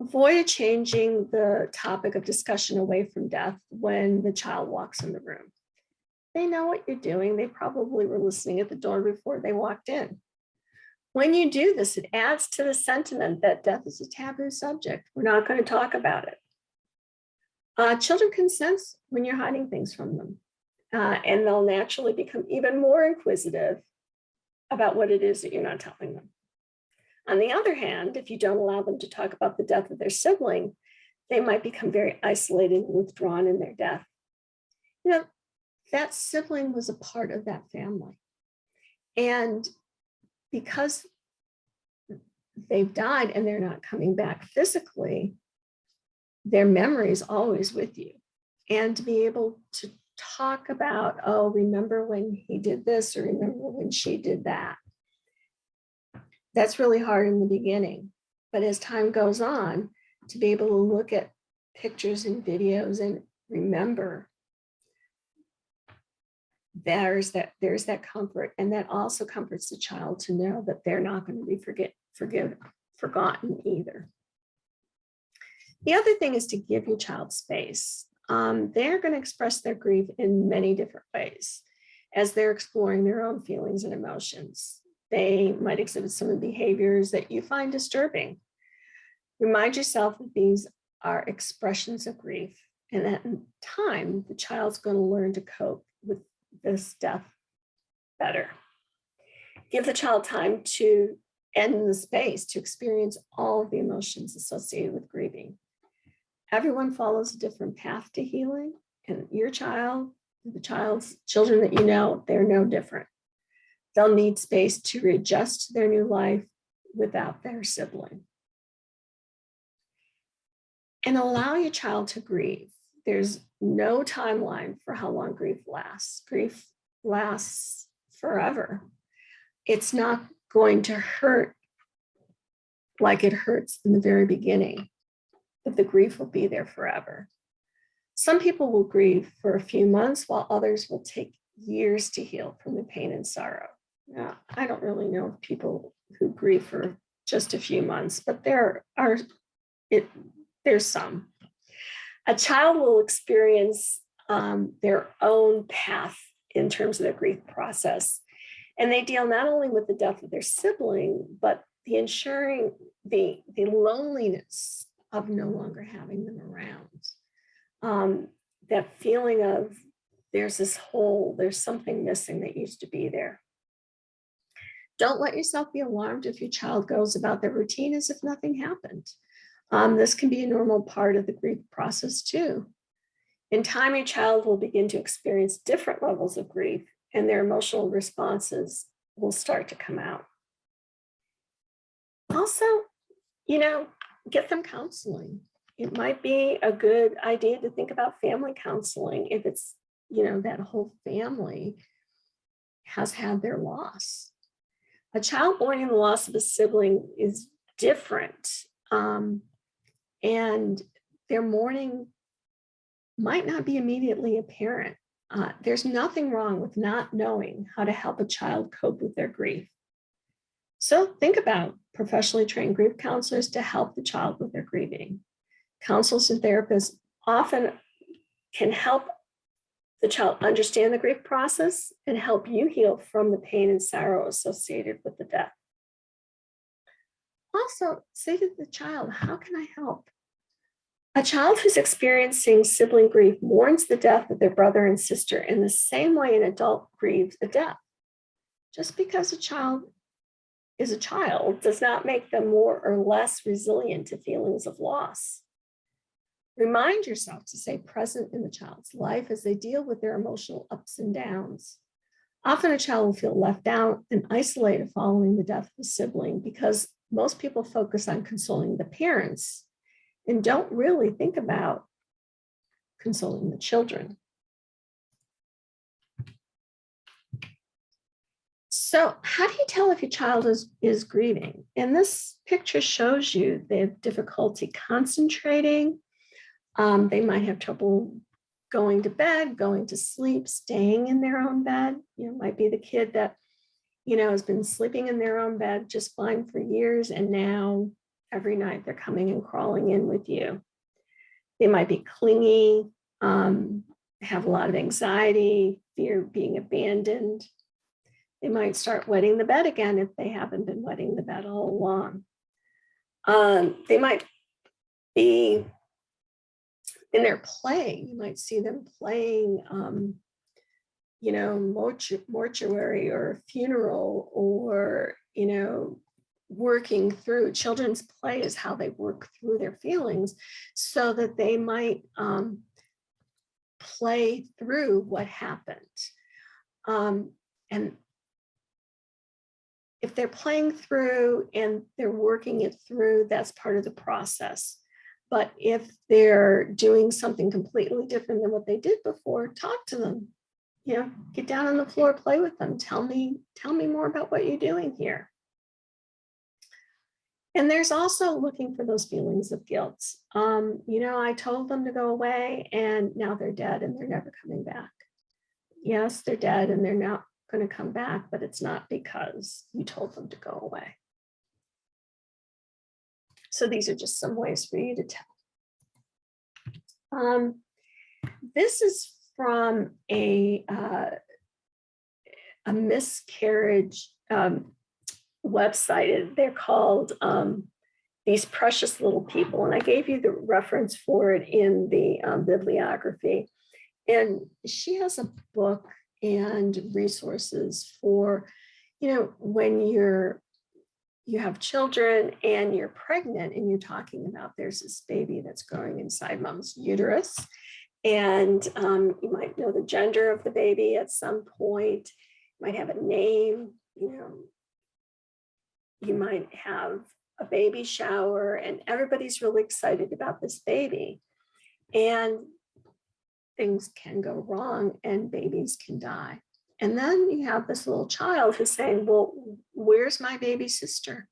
Avoid changing the topic of discussion away from death when the child walks in the room. They know what you're doing. They probably were listening at the door before they walked in. When you do this, it adds to the sentiment that death is a taboo subject. We're not going to talk about it. Children can sense when you're hiding things from them, and they'll naturally become even more inquisitive about what it is that you're not telling them. On the other hand, if you don't allow them to talk about the death of their sibling, they might become very isolated and withdrawn in their death. You know, that sibling was a part of that family. And because they've died and they're not coming back physically, their memory is always with you. And to be able to talk about, oh, remember when he did this, or remember when she did that. That's really hard in the beginning. But as time goes on, to be able to look at pictures and videos and remember, there's that comfort. And that also comforts the child to know that they're not going to be forgotten either. The other thing is to give your child space. They're going to express their grief in many different ways as they're exploring their own feelings and emotions. They might exhibit some of the behaviors that you find disturbing. Remind yourself that these are expressions of grief, and that in time, the child's going to learn to cope with this death better. Give the child time to end the space to experience all of the emotions associated with grieving. Everyone follows a different path to healing, and your child, the children that you know, they're no different. They'll need space to readjust to their new life without their sibling. And allow your child to grieve. There's no timeline for how long grief lasts. Grief lasts forever. It's not going to hurt like it hurts in the very beginning, but the grief will be there forever. Some people will grieve for a few months, while others will take years to heal from the pain and sorrow. Now, I don't really know people who grieve for just a few months, but there are there's some. A child will experience their own path in terms of their grief process. And they deal not only with the death of their sibling, but the ensuring the loneliness of no longer having them around. That feeling of there's this hole, there's something missing that used to be there. Don't let yourself be alarmed if your child goes about their routine as if nothing happened. This can be a normal part of the grief process too. In time, your child will begin to experience different levels of grief, and their emotional responses will start to come out. Also, get them counseling. It might be a good idea to think about family counseling if it's, that whole family has had their loss. A child mourning the loss of a sibling is different, and their mourning might not be immediately apparent. There's nothing wrong with not knowing how to help a child cope with their grief. So think about professionally trained grief counselors to help the child with their grieving. Counselors and therapists often can help the child understand the grief process and help you heal from the pain and sorrow associated with the death. Also, say to the child, how can I help? A child who's experiencing sibling grief mourns the death of their brother and sister in the same way an adult grieves a death. Just because a child is a child does not make them more or less resilient to feelings of loss. Remind yourself to stay present in the child's life as they deal with their emotional ups and downs. Often a child will feel left out and isolated following the death of a sibling because most people focus on consoling the parents and don't really think about consoling the children. So how do you tell if your child is grieving? And this picture shows you they have difficulty concentrating. They might have trouble going to bed, going to sleep, staying in their own bed. Might be the kid that, has been sleeping in their own bed just fine for years. And now every night they're coming and crawling in with you. They might be clingy, have a lot of anxiety, fear of being abandoned. They might start wetting the bed again if they haven't been wetting the bed all along. They might be in their playing. You might see them playing, mortuary or funeral, or, working through. Children's play is how they work through their feelings so that they might play through what happened. And if they're playing through and they're working it through, that's part of the process. But if they're doing something completely different than what they did before, talk to them. Get down on the floor, play with them. Tell me more about what you're doing here. And there's also looking for those feelings of guilt. I told them to go away and now they're dead and they're never coming back. Yes, they're dead and they're not going to come back, but it's not because you told them to go away. So these are just some ways for you to tell. This is from a miscarriage website. They're called These Precious Little People. And I gave you the reference for it in the bibliography. And she has a book and resources for, when you have children and you're pregnant and you're talking about there's this baby that's growing inside mom's uterus. And you might know the gender of the baby at some point, you might have a name, you might have a baby shower and everybody's really excited about this baby. And things can go wrong and babies can die. And then you have this little child who's saying, well, where's my baby sister?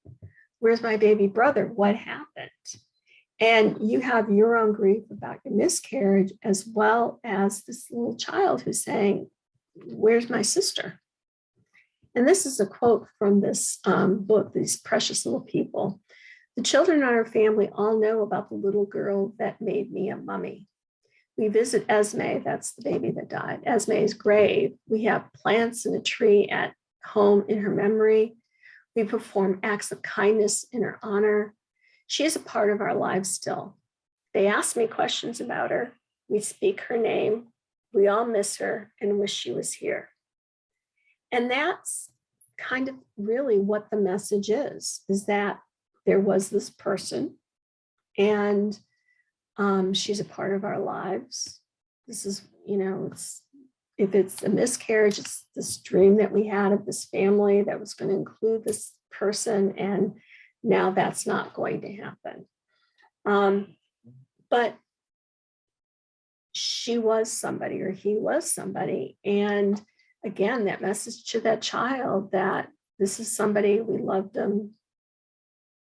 Where's my baby brother? What happened? And you have your own grief about your miscarriage, as well as this little child who's saying, where's my sister? And this is a quote from this book, These Precious Little People. The children in our family all know about the little girl that made me a mummy. We visit Esme, that's the baby that died, Esme's grave. We have plants and a tree at home in her memory. We perform acts of kindness in her honor. She is a part of our lives still. They ask me questions about her. We speak her name. We all miss her and wish she was here. And that's kind of really what the message is that there was this person and she's a part of our lives. This is, if it's a miscarriage, it's this dream that we had of this family that was going to include this person. And now that's not going to happen. But she was somebody, or he was somebody. And again, that message to that child that this is somebody, we loved them,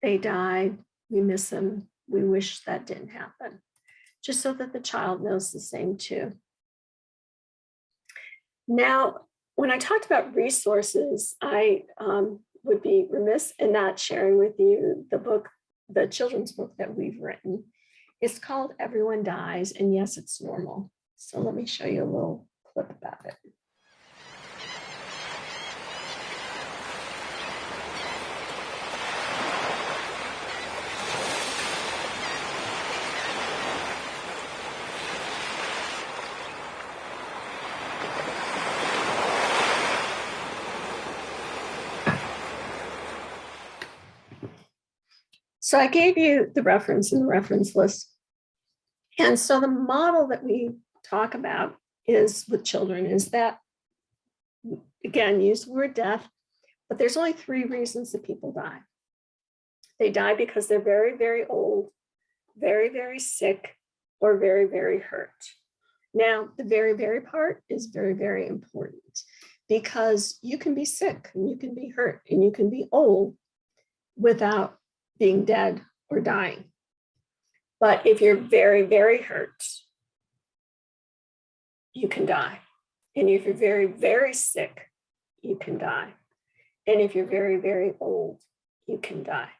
they died, we miss them, we wish that didn't happen, just so that the child knows the same too. Now, when I talked about resources, I would be remiss in not sharing with you the book, the children's book that we've written. It's called Everyone Dies, and yes, it's normal. So let me show you a little clip about it. So I gave you the reference in the reference list. And so the model that we talk about is with children is that, again, use the word death, but there's only 3 reasons that people die. They die because they're very, very old, very, very sick, or very, very hurt. Now, the very, very part is very, very important because you can be sick and you can be hurt and you can be old without being dead or dying. But if you're very, very hurt, you can die. And if you're very, very sick, you can die. And if you're very, very old, you can die.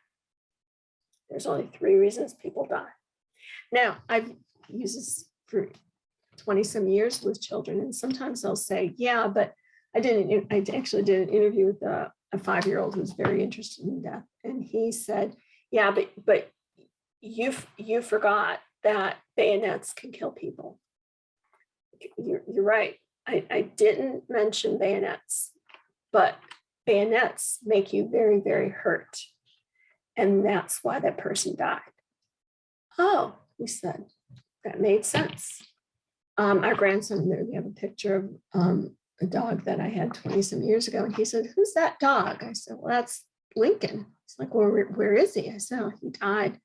There's only 3 reasons people die. Now, I've used this for 20 some years with children, and sometimes they'll say, yeah, but I actually did an interview with a 5-year-old who's very interested in death. And he said, yeah, but you forgot that bayonets can kill people. You're right. I didn't mention bayonets, but bayonets make you very, very hurt. And that's why that person died. Oh, we said, that made sense. Our grandson, we have a picture of a dog that I had 20 some years ago. And he said, who's that dog? I said, well, that's Lincoln. He's like, well, where is he? I said, oh, he died.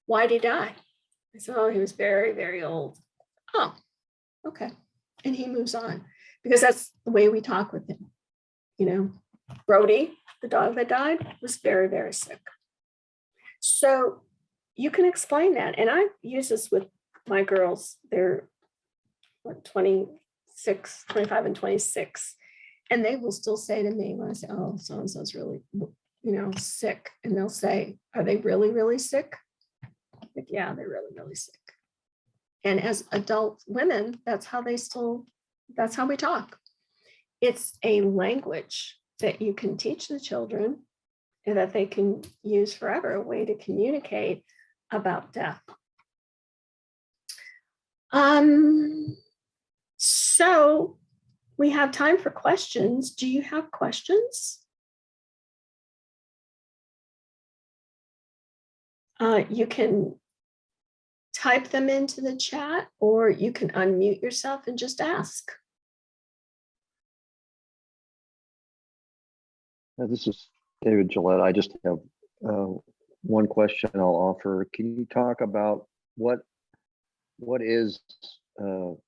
Why did he die? I said, oh, he was very, very old. Oh, okay. And he moves on because that's the way we talk with him. Brody, the dog that died, was very, very sick. So you can explain that. And I use this with my girls. They're 26, 25 and 26. And they will still say to me when I say, oh, so-and-so's really, sick. And they'll say, are they really, really sick? Like, yeah, they're really, really sick. And as adult women, that's how we talk. It's a language that you can teach the children and that they can use forever, a way to communicate about death. So we have time for questions. Do you have questions? You can type them into the chat, or you can unmute yourself and just ask. This is David Gillette. I just have one question I'll offer. Can you talk about what is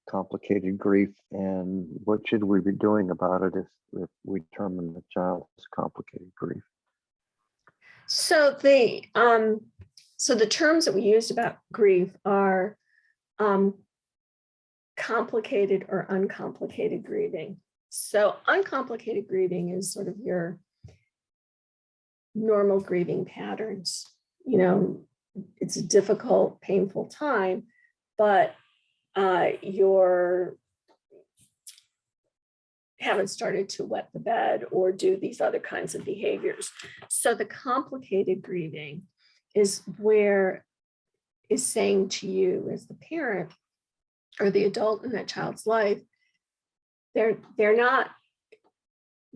complicated grief and what should we be doing about it if we determine the child has complicated grief? So the terms that we used about grief are complicated or uncomplicated grieving. So uncomplicated grieving is sort of your normal grieving patterns. it's a difficult, painful time, but you're haven't started to wet the bed or do these other kinds of behaviors. So the complicated grieving is where is saying to you as the parent or the adult in that child's life, they're not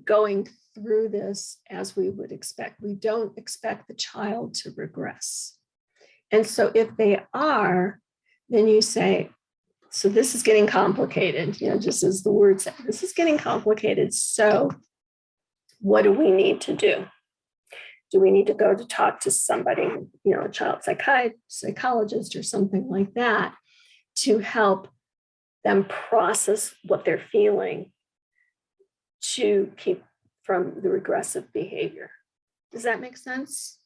going through this as we would expect. We don't expect the child to regress. And so if they are, then you say, so this is getting complicated, just as the word said, this is getting complicated. So what do we need to do? Do we need to go to talk to somebody, a child psychologist or something like that to help them process what they're feeling to keep from the regressive behavior? Does that make sense?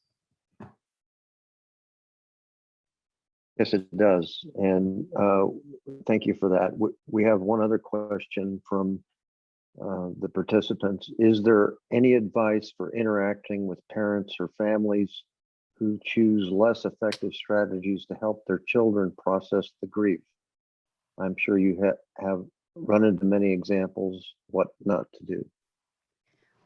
Yes, it does. And thank you for that. We have one other question from the participants. Is there any advice for interacting with parents or families who choose less effective strategies to help their children process the grief? I'm sure you have run into many examples what not to do.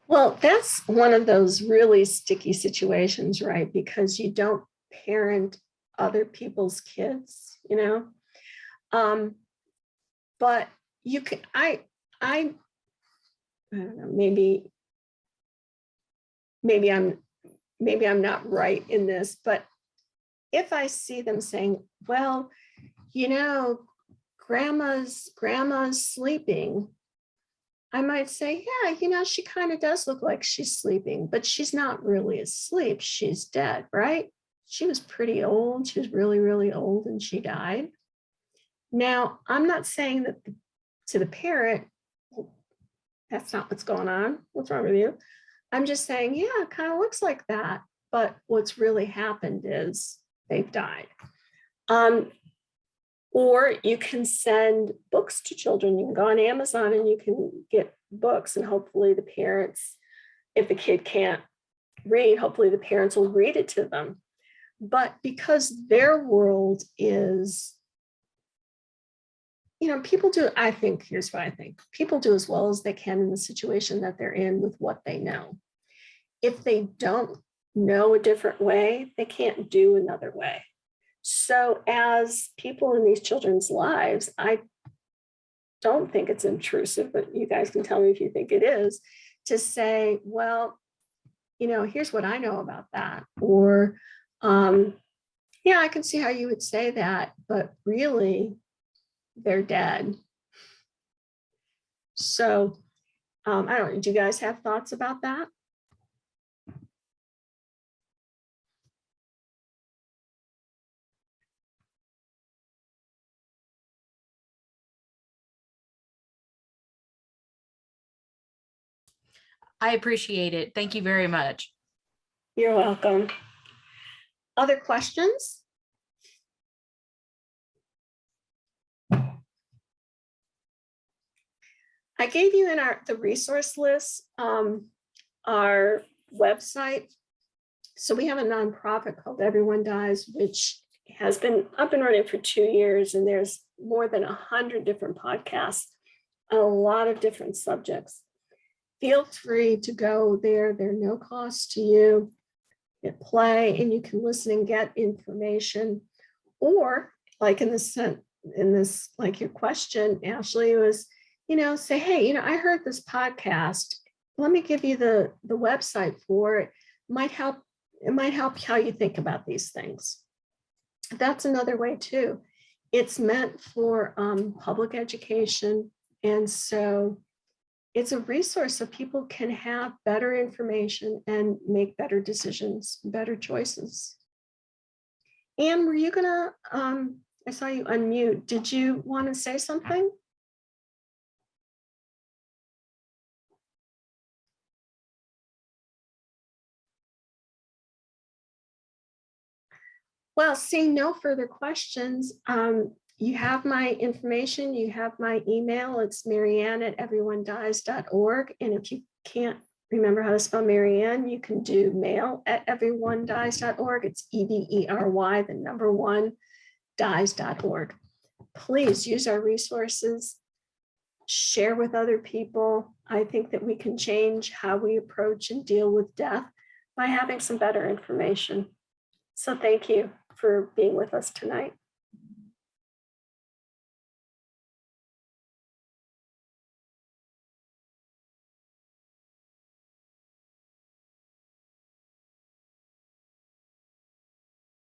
Well, that's one of those really sticky situations, right? Because you don't parent other people's kids, but you can, I don't know, maybe I'm not right in this, but if I see them saying, well, grandma's sleeping, I might say, yeah, she kind of does look like she's sleeping, but she's not really asleep. She's dead, right? She was pretty old. She was really, really old and she died. Now, I'm not saying that to the parent, well, that's not what's going on. What's wrong with you? I'm just saying, yeah, it kind of looks like that. But what's really happened is they've died. Or you can send books to children. You can go on Amazon and you can get books, and hopefully the parents, if the kid can't read, hopefully the parents will read it to them. But because their world is, people do, I think, here's what I think. People do as well as they can in the situation that they're in with what they know. If they don't know a different way, they can't do another way. So as people in these children's lives, I don't think it's intrusive, but you guys can tell me if you think it is, to say, well, here's what I know about that. Or, yeah, I can see how you would say that, but really, they're dead. So I don't know, do you guys have thoughts about that? I appreciate it. Thank you very much. You're welcome. Other questions? I gave you in the resource list our website. So we have a nonprofit called Everyone Dies, which has been up and running for 2 years, and there's more than 100 different podcasts on a lot of different subjects. Feel free to go there. They're no cost to you. Hit play and you can listen and get information. Or like in this, like your question, Ashley, was, say, hey, I heard this podcast. Let me give you the website for it. It might help how you think about these things. That's another way too. It's meant for public education. And so it's a resource so people can have better information and make better decisions, better choices. Anne, were you gonna, I saw you unmute. Did you want to say something? Well, seeing no further questions, you have my information, you have my email. It's Marianne@everyonedies.org. And if you can't remember how to spell Marianne, you can do mail@everyonedies.org. It's EDERY, the number one, dies.org. Please use our resources, share with other people. I think that we can change how we approach and deal with death by having some better information. So thank you for being with us tonight.